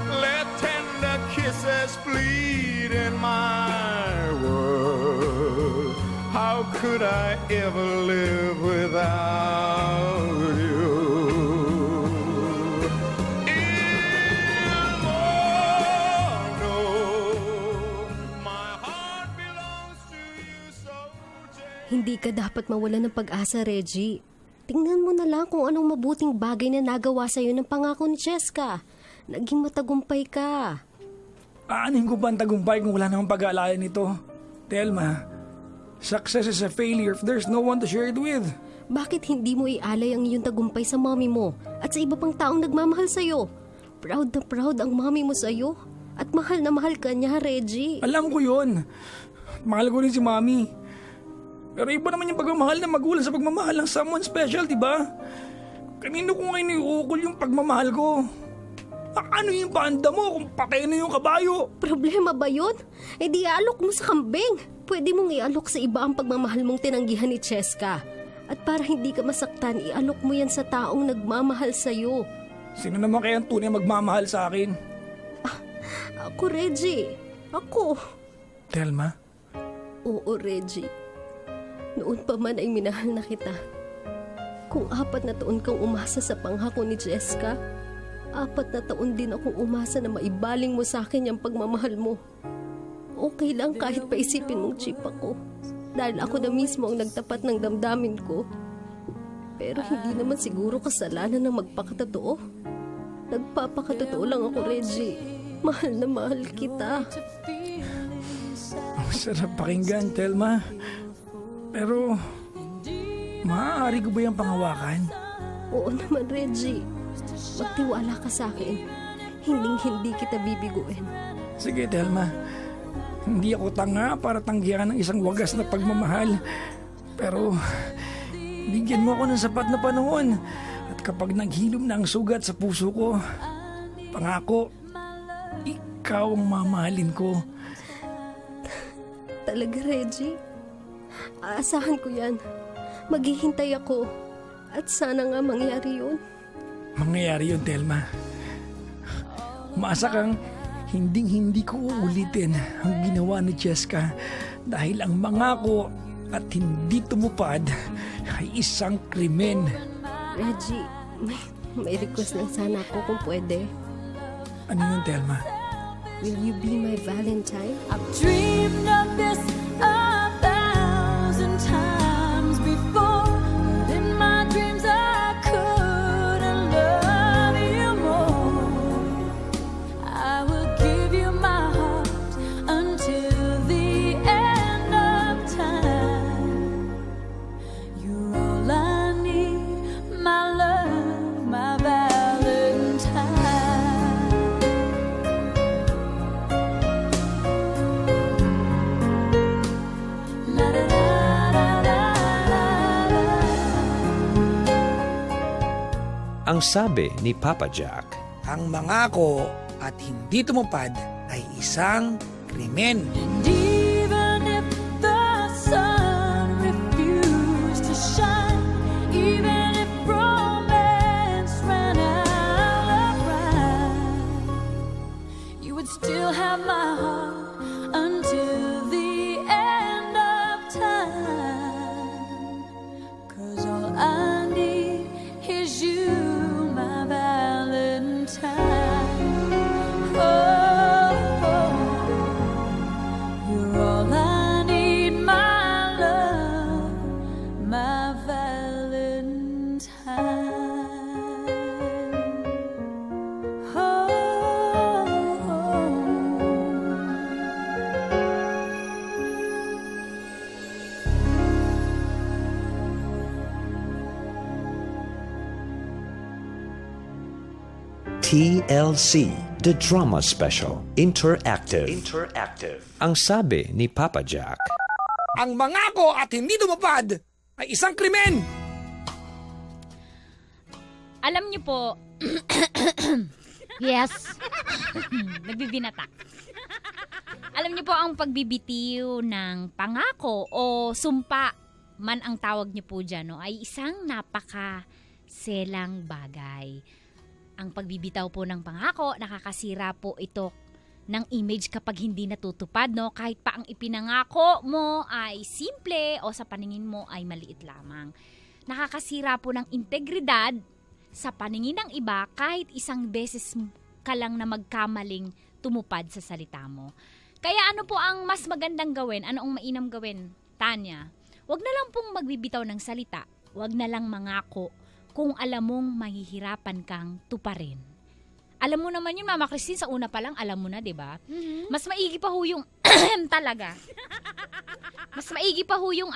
Let tender kisses bleed in my world. How could I ever live without you? Hindi ka dapat mawalan ng pag-asa, Reggie. Tingnan mo na lang kung anong mabuting bagay na nagawa sa'yo ng pangako ni Cheska. Naging matagumpay ka. Aanin ko ba ang tagumpay kung wala namang pag-aalala nito? Telma, success is a failure if there's no one to share it with. Bakit hindi mo ialay ang iyong tagumpay sa mommy mo at sa iba pang taong nagmamahal sa'yo? Proud na proud ang mommy mo sa'yo. At mahal na mahal ka niya, Reggie. Alam ko yun. Mahal ko rin si mommy. Pero iba naman yung pagmamahal ng magulang sa pagmamahal ng someone special, di ba? Kanino ko ngayon iukol yung pagmamahal ko? Ano yung panda mo kung patay na yung kabayo? Problema ba yun? Eh di ialok mo sa kambing. Pwede mong ialok sa iba ang pagmamahal mong tinanggihan ni Cheska. At para hindi ka masaktan, ialok mo yan sa taong nagmamahal sa'yo. Sino naman kaya ang tunay magmamahal sa akin? Ako, Reggie. Ako. Telma? Oo, Reggie. Noon pa man ay minahal na kita. Kung 4 na taon kang umasa sa panghako ni Jessica, 4 na taon din akong umasa na maibaling mo sa akin yung pagmamahal mo. Okay lang kahit paisipin mong cheap ako. Dahil ako na mismo ang nagtapat ng damdamin ko. Pero hindi naman siguro kasalanan ng magpakatotoo. Nagpapakatotoo lang ako, Reggie. Mahal na mahal kita. Ang sarap pakinggan, Telma. Pero, maaari ko ba yung panghawakan? Oo naman, Reggie. Magtiwala ka sa akin. Hinding-hindi kita bibiguin. Sige, Telma. Hindi ako tanga para tanggihan ng isang wagas na pagmamahal. Pero, bigyan mo ako ng sapat na panahon. At kapag naghilom na ang sugat sa puso ko, pangako, ikaw ang mamahalin ko. talaga, Reggie. Aasahan ko yan. Maghihintay ako. At sana nga mangyari yun. Mangyayari yun, Telma. Umaasa kang hinding-hindi ko uulitin ang ginawa ni Cheska dahil ang mangako at hindi tumupad ay isang krimen. Reggie, may request lang sana ako kung pwede. Ano yun, Telma? Will you be my Valentine? I've dreamed of this 1,000 times before, but in my dreams I couldn't love you more. I will give you my heart until the end of time. You're all I need, my love, my Valentine. Ang sabi ni Papa Jack, Ang mangako at hindi tumupad ay isang krimen. Even if the sun refused to shine, even if romance ran out of rhyme, you would still have my heart until the end of time. 'Cause all I need is you, my Valentine. Oh, you're all I need, my love, my Valentine. Oh. TLC, The Drama Special, Interactive. Ang sabi ni Papa Jack, Ang mangako at hindi tumupad ay isang krimen. Alam niyo po, Yes. nagbibinata. Alam niyo po ang pagbibitiw ng pangako o sumpa man ang tawag niyo po dyan, no, ay isang napaka-selang bagay. Ang pagbibitaw po ng pangako, nakakasira po ito ng image kapag hindi natutupad, no? Kahit pa ang ipinangako mo ay simple o sa paningin mo ay maliit lamang. Nakakasira po ng integridad sa paningin ng iba kahit isang beses ka lang na magkamaling tumupad sa salita mo. Kaya ano po ang mas magandang gawin? Ano ang mainam gawin, Tanya? Huwag na lang pong magbibitaw ng salita. Huwag na lang mangako kung alam mong mahihirapan kang tuparin. Alam mo naman yun, Mama Christine, sa una pa lang, alam mo na, di ba? Mm-hmm. Mas maigi pa ho yung talaga. Mas maigi pa ho yung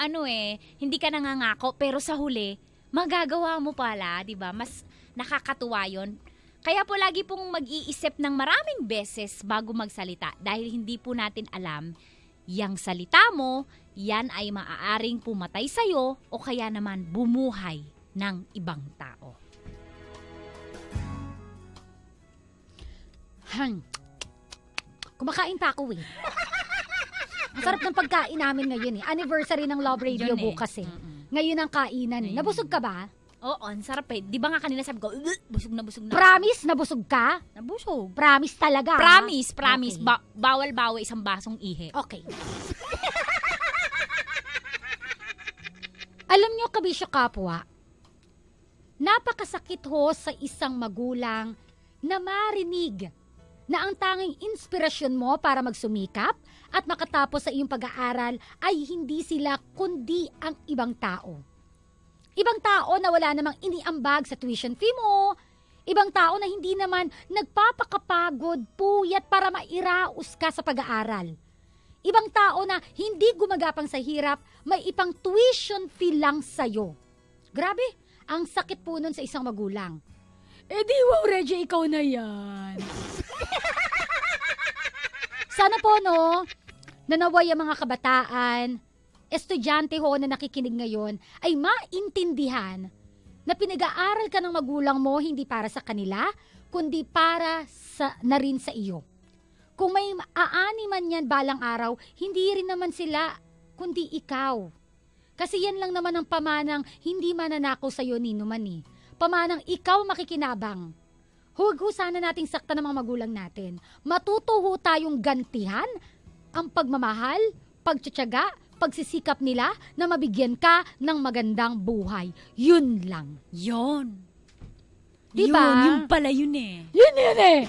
hindi ka nangangako, pero sa huli, magagawa mo pala, di ba? Mas nakakatuwa yun. Kaya po lagi pong mag-iisip ng maraming beses bago magsalita dahil hindi po natin alam, yang salita mo, yan ay maaaring pumatay sa'yo o kaya naman bumuhay ng ibang tao. Kumakain pa ako eh. Ang sarap ng pagkain namin ngayon eh. Anniversary ng Love Radio Yun eh. bukas eh. Ngayon ang kainan eh. Nabusog ka ba? Oo, ang sarap eh. Di ba nga kanina sabi ko, busog na busog na. Promise? Nabusog ka? Nabusog. Promise talaga? Promise. Okay. Bawal isang basong ihi. Okay. Alam nyo, kabisyo kapwa, napakasakit ho sa isang magulang na marinig na ang tanging inspirasyon mo para magsumikap at makatapos sa iyong pag-aaral ay hindi sila kundi ang ibang tao. Ibang tao na wala namang iniambag sa tuition fee mo, ibang tao na hindi naman nagpapakapagod, puyat para mairaos ka sa pag-aaral. Ibang tao na hindi gumagapang sa hirap, may ipang tuition fee lang sa'yo. Grabe, ang sakit po nun sa isang magulang. Eh di wow, Reggie, ikaw na yan. Sana po, no, nanaway ang mga kabataan, estudyante ho na nakikinig ngayon, ay maintindihan na pinag-aaral ka ng magulang mo hindi para sa kanila, kundi para na rin sa iyo. Kung may aani man yan balang araw, hindi rin naman sila, kundi ikaw. Kasi yan lang naman ang pamanang hindi mananakaw sa'yo nino man eh. Pamanang ikaw makikinabang. Huwag ho sana nating sakta ng mga magulang natin. Matuto ho tayong gantihan ang pagmamahal, pagtsatsaga, pagsisikap nila na mabigyan ka ng magandang buhay. Yun lang. Yun. Diba? Yun pala yun eh. Yun eh.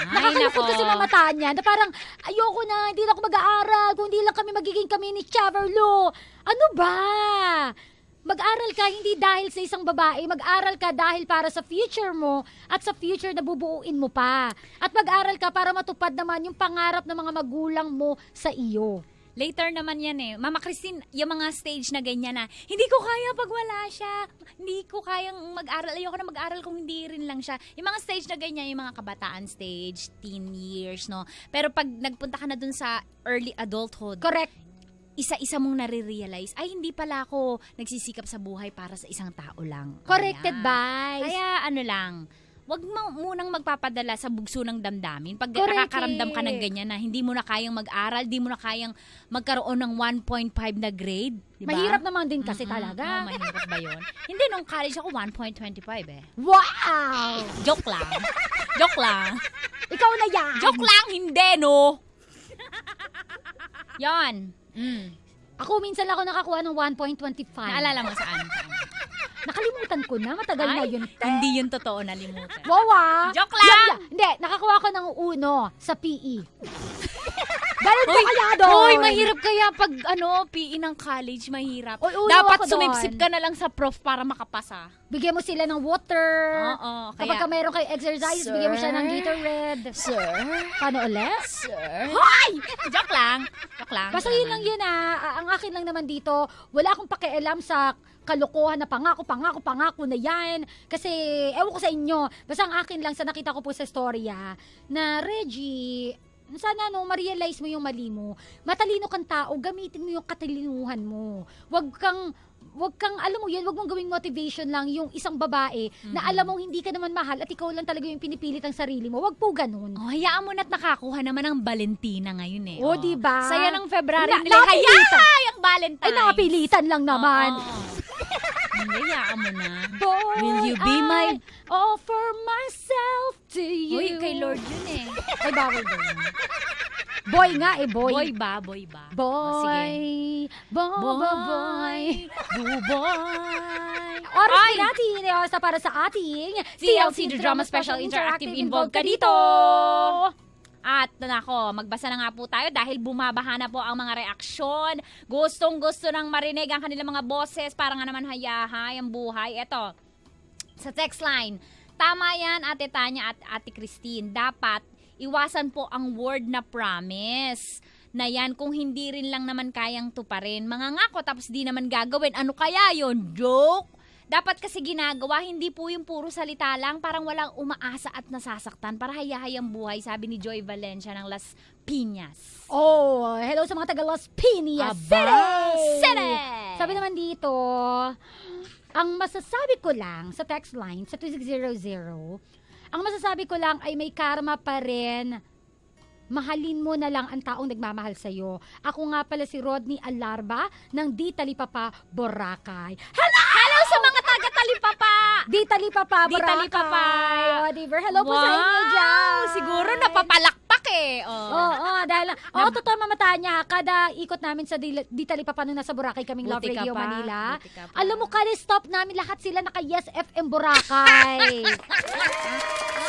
Ay, Nakakalungkot nako. kasi mamataan niya na parang ayoko na, hindi na ako mag-aaral kung hindi lang kami magiging kami ni Chaverlo. Ano ba? Mag-aral ka hindi dahil sa isang babae, mag-aral ka dahil para sa future mo at sa future na bubuuin mo pa. At mag-aral ka para matupad naman yung pangarap ng mga magulang mo sa iyo. Later naman yan eh. Mama Christine, yung mga stage na ganyan na, hindi ko kaya pag wala siya. Hindi ko kayang mag-aral. Ayoko na mag-aral kung hindi rin lang siya. Yung mga stage na ganyan, yung mga kabataan stage, teen years, no? Pero pag nagpunta ka na dun sa early adulthood, correct, isa-isa mong nare-realize, ay hindi pala ako nagsisikap sa buhay para sa isang tao lang. Corrected, Ayan. Vice. Kaya ano lang, wag mo munang magpapadala sa bugso ng damdamin. Pag Correct nakakaramdam ka ng eh. ganyan na hindi mo na kayang mag-aral, di mo na kayang magkaroon ng 1.5 na grade. Diba? Mahirap naman din kasi talaga. Mahirap ba yun? Hindi, nung college ako 1.25 eh. Wow! Joke lang. Joke lang. Ikaw na yan! Joke lang, hindi no? Yan. Ako minsan lang ako nakakuha ng 1.25. Naalala mo saan? Nakalimutan ko na, matagal na yun. Hindi yun totoo, nalimutan. Wawa! Joke lang! Hindi, nakakuha ko ng 1 sa PE. Dahil ko kaya doon. Hoy, mahirap kaya pag PE ng college, mahirap. Uy, ulo Dapat ako doon. sumipsip ka na lang sa prof para makapasa. Bigyan mo sila ng water. Oo, Kapag ka mayroon kayo exercise, Sir? bigyan mo siya ng Gatorade. Sir? Paano ulit? Sir? Hoy! Joke lang. Joke lang. Basta yun lang yun Ang akin lang naman dito, wala akong pakialam sa kalokohan na pangako na yan. Kasi, ewan ko sa inyo, basta ang akin lang sa nakita ko po sa storya, na Reggie, sana ma-realize mo yung mali mo. Matalino kang tao, gamitin mo yung katalinuhan mo. Wag kang, alam mo yun, wag mong gawing motivation lang yung isang babae na alam mong hindi ka naman mahal at ikaw lang talaga yung pinipilit ang sarili mo. Wag po ganun. Oh, hayaan mo na't nakakuha naman ng Valentina ngayon eh. O, diba? Saya ng February Na- nila. napilitan. Hayaan! Yung Valentine. Ay, nakapilitan lang naman. Hindi, hayaan mo na. Boy, Will you be my... I offer myself to you. Uy, kay Lord yun eh. Ay, bawal ba yun? Boy nga eh, boy. Boy ba? Boy ba? Boy. Oh, sige. Boy. Boy. Oras Ay! din natin. Oras na para sa ating TLC The Drama Special Interactive Involved ka dito. At nako, magbasa na nga po tayo dahil bumabaha na po ang mga reaksyon. Gustong-gusto nang marinig ang kanilang mga boses para nga naman hayahay ang buhay. Eto, sa text line, tama yan Ate Tanya at Ate Christine. Dapat iwasan po ang word na promise. Na yan, kung hindi rin lang naman kayang tuparin. Mangangako tapos di naman gagawin. Ano kaya yon? Joke? Dapat kasi ginagawa, hindi po yung puro salita lang, parang walang umaasa at nasasaktan para hayahay ang buhay, sabi ni Joy Valencia ng Las Piñas. Oh, hello sa mga taga Las Piñas City! Sabi naman dito, ang masasabi ko lang sa text line, sa 2600, ang masasabi ko lang ay may karma pa rin. Mahalin mo na lang ang taong nagmamahal sa'yo. Ako nga pala si Rodney Alarba ng Di Talipapa, Boracay. Hello sa mga taga Talipapa! Di Talipapa, Di Boracay. Talipapa. Oh, diver. Hello po sa inyo dyan. Siguro napapalakpak eh. Oo, dahil, totoo mamataan niya, kada ikot namin sa Di Talipapa nung nasa Boracay kaming Love Buti ka Radio pa, Manila. buti ka pa. Alam mo, kada stop namin, lahat sila naka Yes FM Boracay.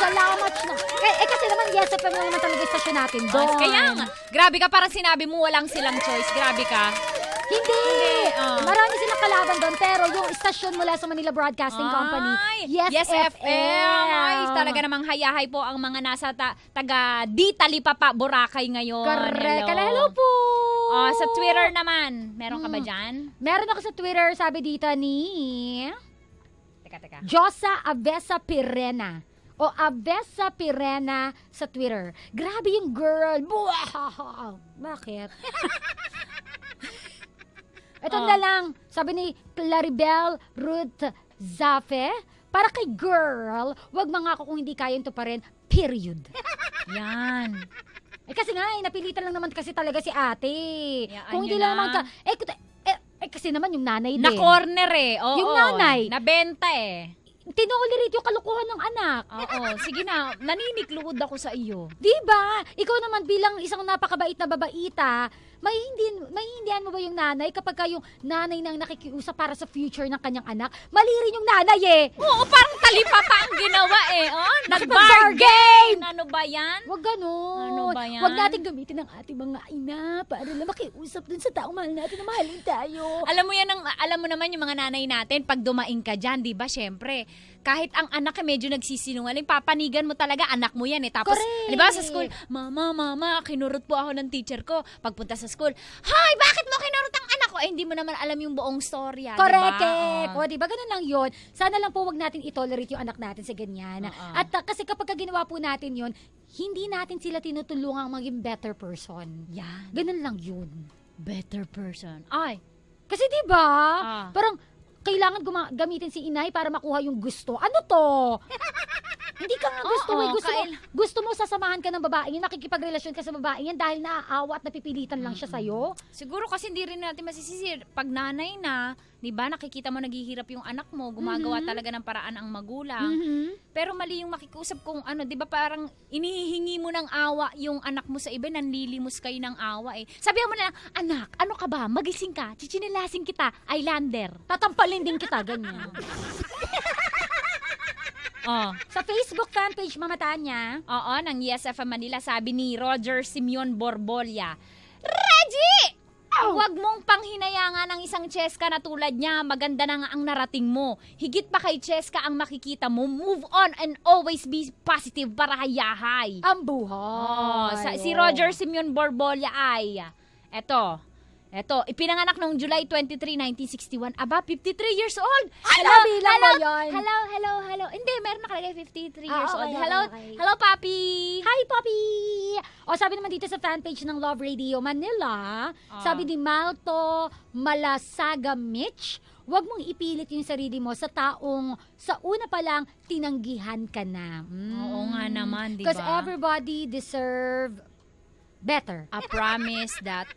Salamat na. Kasi naman Yes FM lang naman talaga yung stasyon natin doon. Kaya nga, grabe ka, parang sinabi mo walang silang choice. Grabe ka. Hindi! Marami silang kalaban doon, pero yung istasyon mula sa Manila Broadcasting Company, Yes FM. Ay, talaga namang hayahay po ang mga nasa taga Di Talipapa, Boracay ngayon. Correct. Hello po! Sa Twitter naman, meron ka ba dyan? Meron ako sa Twitter, sabi dito ni... Teka. Josa Avesa Pirena. O Avesa Pirena sa Twitter. Grabe yung girl. Buah! Bakit? Ito na lang. Sabi ni Claribel Ruth Zafe, para kay girl, wag mangako kung hindi kaya ito pa rin. Period. Yan. Kasi nga, napilitan lang naman kasi talaga si ate. Yaan Kung nyo hindi na. lang naman ka... kasi naman yung nanay din. Na-corner eh. Oo. Yung nanay. Nabenta eh. Tinolerate yung kalokohan ng anak. Oo. Sige na, naninikluhod ako sa iyo. Diba? Ikaw naman bilang isang napakabait na babaita, maintindihan mo ba yung nanay kapag ka yung nanay nang nakikiusap para sa future ng kanyang anak? Mali rin yung nanay eh. Oo, parang talipapa ang ginawa eh. Oh, Nakipag-bargain! Ano ba yan? Huwag ganun. Ano ba yan? Huwag natin gamitin ang ating mga ina para lang makiusap dun sa taong mahal natin na mahalin tayo. Alam mo naman yung mga nanay natin, pag dumaing ka dyan, di ba, syempre, kahit ang anak ay medyo nagsisinungaling, papanigan mo talaga, anak mo yan eh. Tapos, Correct. di ba, sa school, mama, kinurot po ako ng teacher ko. Pagpunta sa school, hay, bakit mo kinurot ang anak ko? Eh, hindi mo naman alam yung buong storya, Correct. di ba? O, diba? Ganun lang yun. Sana lang po wag natin i-tolerate yung anak natin sa ganyan. At kasi kapag ginawa po natin yun, hindi natin sila tinutulungang maging better person. Yan. Ganun lang yun. Better person. Ay. Kasi diba, parang kailangan gamitin si inay para makuha yung gusto. Ano to? Hindi ka nga gusto Oo, gusto mo sasamahan ka ng babae yan, makikipagrelasyon ka sa babae yan dahil naaawa at napipilitan lang siya sa'yo? Siguro kasi hindi rin natin masisisi. Pag nanay na, di ba, nakikita mo naghihirap yung anak mo, gumagawa talaga ng paraan ang magulang. Pero mali yung makikusap kung ano, di ba, parang inihingi mo ng awa yung anak mo sa iba, nanlilimos kayo ng awa eh. Sabihan mo na, anak, ano ka ba? Magising ka, chichinilasing kita, Islander. Tatampalin din kita, ganyan. Sa Facebook fanpage, Mama Tanya. Oo, ng Yes FM Manila, sabi ni Roger Simeon Borbolia, Reggie! Huwag mong panghinayangan ang isang Cheska na tulad niya. Maganda na nga ang narating mo. Higit pa kay Cheska ang makikita mo. Move on and always be positive para hayahay. Ang buhay. Si Roger Simeon Borbolia ay, Eto, ipinanganak noong July 23, 1961. Aba, 53 years old. Bilang mo yun. Hello. Hindi, meron nakalagay 53 years old. Okay, Hello, okay. hello, Papi. Hi, Papi! O, sabi naman dito sa fanpage ng Love Radio Manila, sabi ni Malto Malasaga Mitch, huwag mong ipilit yung sarili mo sa taong sa una pa lang tinanggihan ka na. Oo nga naman, di ba? Because everybody deserve better. A promise that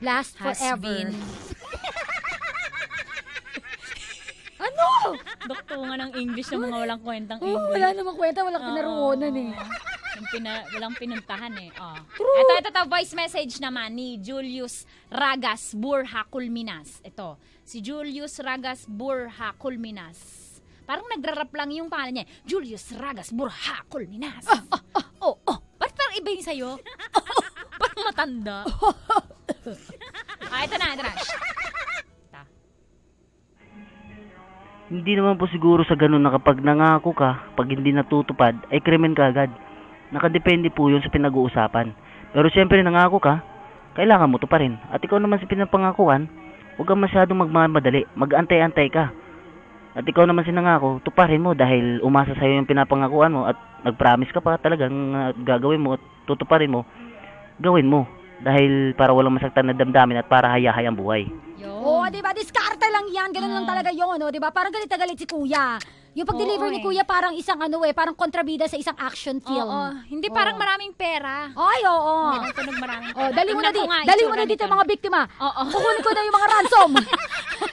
Last has forever. been... Ano? Doktungan ng English ng mga walang kwentang Oh, English. wala namang kwenta, walang kinaroonan eh. Walang pinuntahan eh. Ito, voice message naman ni Julius Ragas Burha Culminas. Ito, si Julius Ragas Burha Culminas. Parang nagrarap lang yung pangalan niya. Julius Ragas Burha Culminas. Ba't parang iba yung sa'yo? Parang matanda. Ito na. Hindi naman po siguro sa ganun na kapag nangako ka, pag hindi natutupad, ay krimen ka agad. Nakadepende po yun sa pinag-uusapan. Pero siyempre nangako ka, kailangan mo to pa rin. At ikaw naman sa pinapangakuan, huwag kang masyadong magmamadali, mag-antay-antay ka. At ikaw naman sinangako, tuparin mo dahil umasa sa'yo yung pinapangakuan mo at nag-promise ka pa talagang gagawin mo at tutuparin mo, gawin mo. Dahil para walang masaktan na damdamin at para hayahay ang buhay. Oo, diba? Diskarte lang yan. Ganun lang talaga yun, no? Diba? Parang galit na galit si Kuya. Yung pag-deliver ni Kuya parang isang parang kontrabida sa isang action film. Hindi parang maraming pera. Ay, oo. Tunog maraming pera. Dali mo na dito mga biktima. Kukunin ko na yung mga ransom.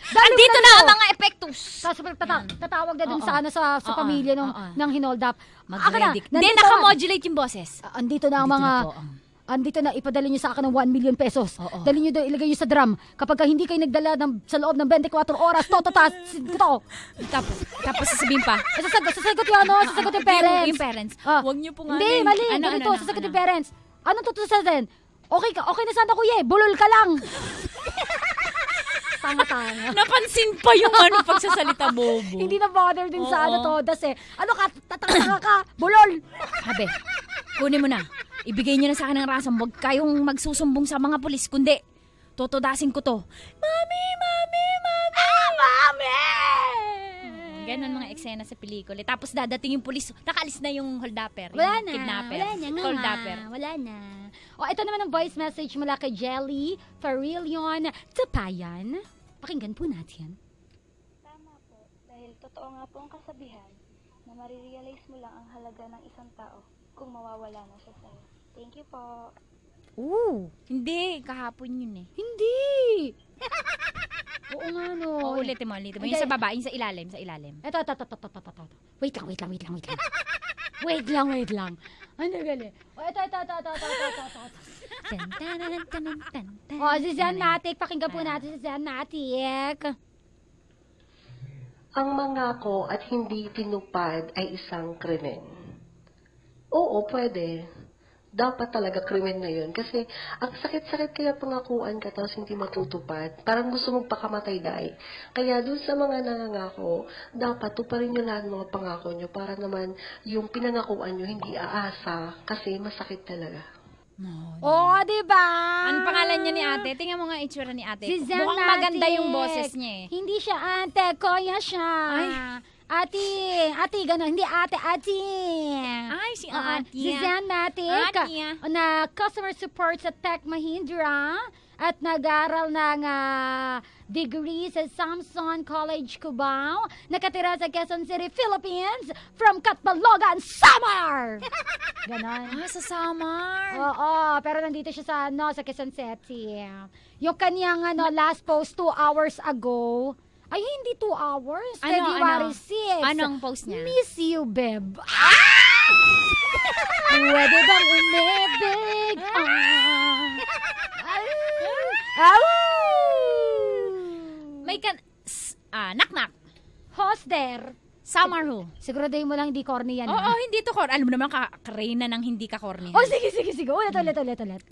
Andito na ang mga epektos. Tatawag na dun sa pamilya ng hinold up. Mag-ready. Hindi, nakamodulate yung boses. Andito na ang mga... Andito na, ipadala nyo sa akin ng 1 million pesos. Dali nyo doon, ilagay nyo sa drum. Kapag hindi kayo nagdala sa loob ng 24 oras, Tapos sasabihin pa. Sasagot yun, no? Sasagot yung parents. Yung parents. Huwag nyo po nga. Hindi, mali. Ganito, sasagot yung parents. Anong tutusasin? Okay na sana kuya, bulol ka lang. Tanga-tanga. Napansin pa yung pagsasalita bobo. Hindi na bother din sa todas eh. Ano ka, tatanga ka, bulol. Sabi, kunin mo na. Ibigay niyo na sa akin ng ransom. Huwag kayong magsusumbong sa mga pulis, kundi totodasin ko to. Mami! Ganon mga eksena sa pelikula. Tapos dadating yung pulis, nakaalis na yung holdapper. Wala yung na. Kidnapper. Wala na nga. Holdapper. Wala na. Ito naman ang voice message mula kay Jelly Farillion Tapayan. Pakinggan po natin. Tama po, dahil totoo nga po ang kasabihan na marirealize mo lang ang halaga ng isang tao kung mawawala na siya sa'yo. Thank you po. Hindi, kahapon yun eh. Hindi! Oo nga, no. Oo, ulitin mo. Yung sa baba, yung sa ilalim, Ito. Wait lang. Wait lang. Ano gali? Ito. Si Zanatic. Pakinggan po natin si Zanatic. Ang mangako at hindi tinupad ay isang krimen. Oo, pwede. Dapat talaga krimen na yun. Kasi ang sakit-sakit kaya pangakuan ka tapos hindi matutupad. Parang gusto mong pakamatay dahil. Kaya dun sa mga nangangako, dapat tuparin nyo lahat ng mga pangako nyo para naman yung pinangakuan nyo hindi aasa kasi masakit talaga. Diba? Ano pangalan niya ni ate? Tingnan mo nga itsura ni ate. Si Zanatic. Mukhang maganda yung boses niya eh. Hindi siya ate, kuya siya. Ate, gano'n. Hindi ate. Ay, si ate. Si Zanatic, na customer support sa Tech Mahindra at nag-aaral ng degree sa Samson College, Cubao. Nakatira sa Quezon City, Philippines from Catbalogan, Samar! Ganon. Sa Samar? Oo, pero nandito siya sa Quezon City. Yung kanyang last post 2 hours ago, ay, hindi 2 hours. February 6. Anong post niya? Miss you, Beb. Pwede bang umibig? May knock-knock. Who's there? Summer who? Siguraduhin mo lang hindi corny yan. Oo, hindi to corny. Alam mo naman, karena ng hindi ka corny. Sige. Ulit.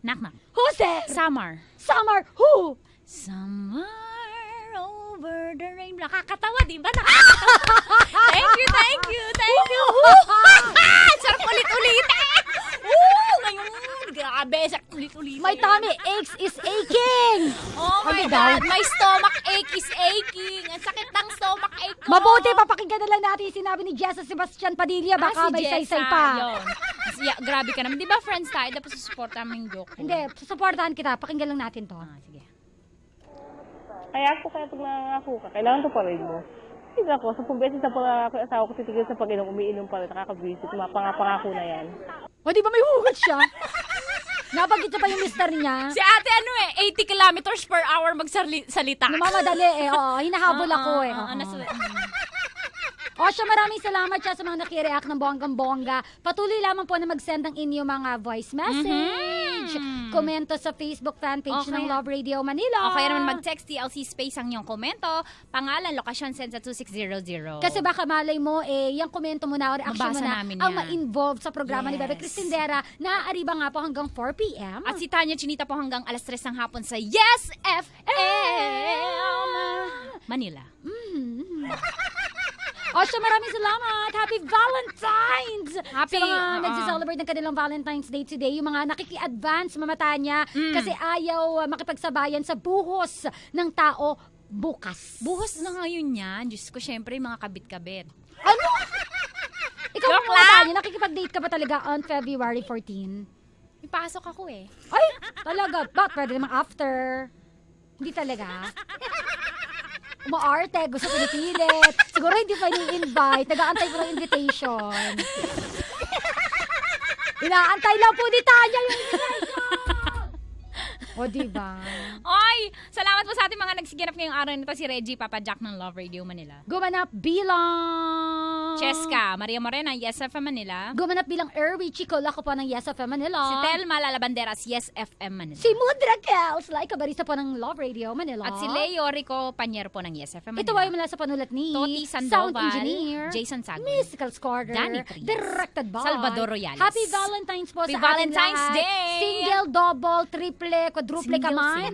Knock-knock. Who's there? Summer Who? Summer over the rain. Nakakatawa, di ba? Nakakatawa. Thank you. Sarap ulit-ulitin. Ngayon, grabe. Sarap ulit-ulitin. My tummy aches is aching. Oh my God. My stomach ache is aching. Ang sakit ng stomach ache ko. Mabuti, papakinggan na lang natin yung sinabi ni Jessa Sebastian Padilla. Baka may saysay pa. Yun. Grabe ka naman. Di ba friends tayo? Tapos susuportahan mo yung joke ko. Hindi, susuportahan kita. Pakinggan lang natin to. Sige. Kaya pag nangangako ka, kailangan tuparin mo. Hindi ako, 10 beses na pangako asawa ko titigil sa pag-inom, umiinom pa rin, nakakabisit, pangako na yan. O, di ba may hugot siya? Nabanggit niya pa yung mister niya. Si ate 80 kilometers per hour magsalita. Namamadali hinahabol ako siya, maraming salamat siya sa mga nakireact ng bonggang-bongga. Patuloy lamang po na mag-send ng inyong mga voice message. Komento sa Facebook fanpage ng Love Radio Manila. O kaya naman mag-text TLC space ang iyong komento. Pangalan, lokasyon, send sa 2600. Kasi baka malay mo, yung komento mo na o reaction mo na ang ma-involve sa programa ni Bebe Cristindera. Naaari ba nga po hanggang 4 p.m. At si Tanya Chinita po hanggang alas 3 ng hapon sa Yes FM Manila. Siya, maraming salamat. Happy Valentine's! Sa mga nagsi-celebrate ng kanilang Valentine's Day today, yung mga nakiki-advance mamatanya kasi ayaw makipagsabayan sa buhos ng tao bukas. Buhos na ngayon yan. Diyos ko, syempre, mga kabit-kabit. Ano? Ikaw ang mamatanya, nakikipag-date ka ba talaga on February 14? May pasok ako eh. Ay, talaga? Ba't pwede namang after? Hindi talaga? Umaarte, gusto ko nipilit. Siguro hindi pa ni-invite. Nag-aantay ko ng invitation. Inaantay lang po ni Tanya yung invitation. O, diba? Oy! Salamat po sa ating mga nagsiganap ngayong araw nito. Si Reggie, Papa Jack ng Love Radio Manila. Gumanap bilang... Cheska, Maria Morena, Yes FM Manila. Gumanap bilang Erwi Chico, ako po ng Yes FM Manila. Si Telma Lalabanderas, Yes FM Manila. Si Mudra Kels, like barista po ng Love Radio Manila. At si Leo Rico Panyero po ng Yes FM Manila. Ito ay mula sa panulat ni Toti Sandoval, Sound Engineer, Jason Sagui, Musical Scorer, Danny Trias, directed by Salvador Royales. Happy Valentine's po Happy sa Valentine's ating lahat. Day! Single, double, triple, quadruple ka man.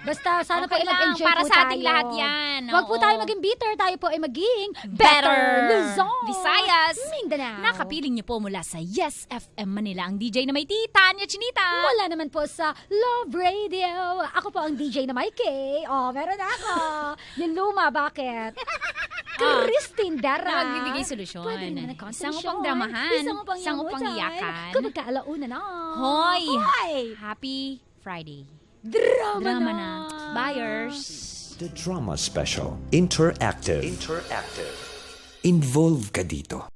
Basta sana po ay mag-enjoy para po sa ating tayo. lahat yan. Huwag po tayo maging bitter, tayo po ay maging better. Luzon, Visayas, Mindanao. Nakapiling niyo po mula sa Yes FM Manila ang DJ na may Tanya Chinita. Mula naman po sa Love Radio. Ako po ang DJ na may K. Meron ako. Yung luma, bakit? Christine Dara. Magbibigay solusyon. Pwede naman ang Isang upang dramahan. Isang upang iyakan. Kung magkaalauna na. Hoy! Hoy! Happy Friday. Drama na. Buyers. The Drama Special. Interactive. Involve ka dito.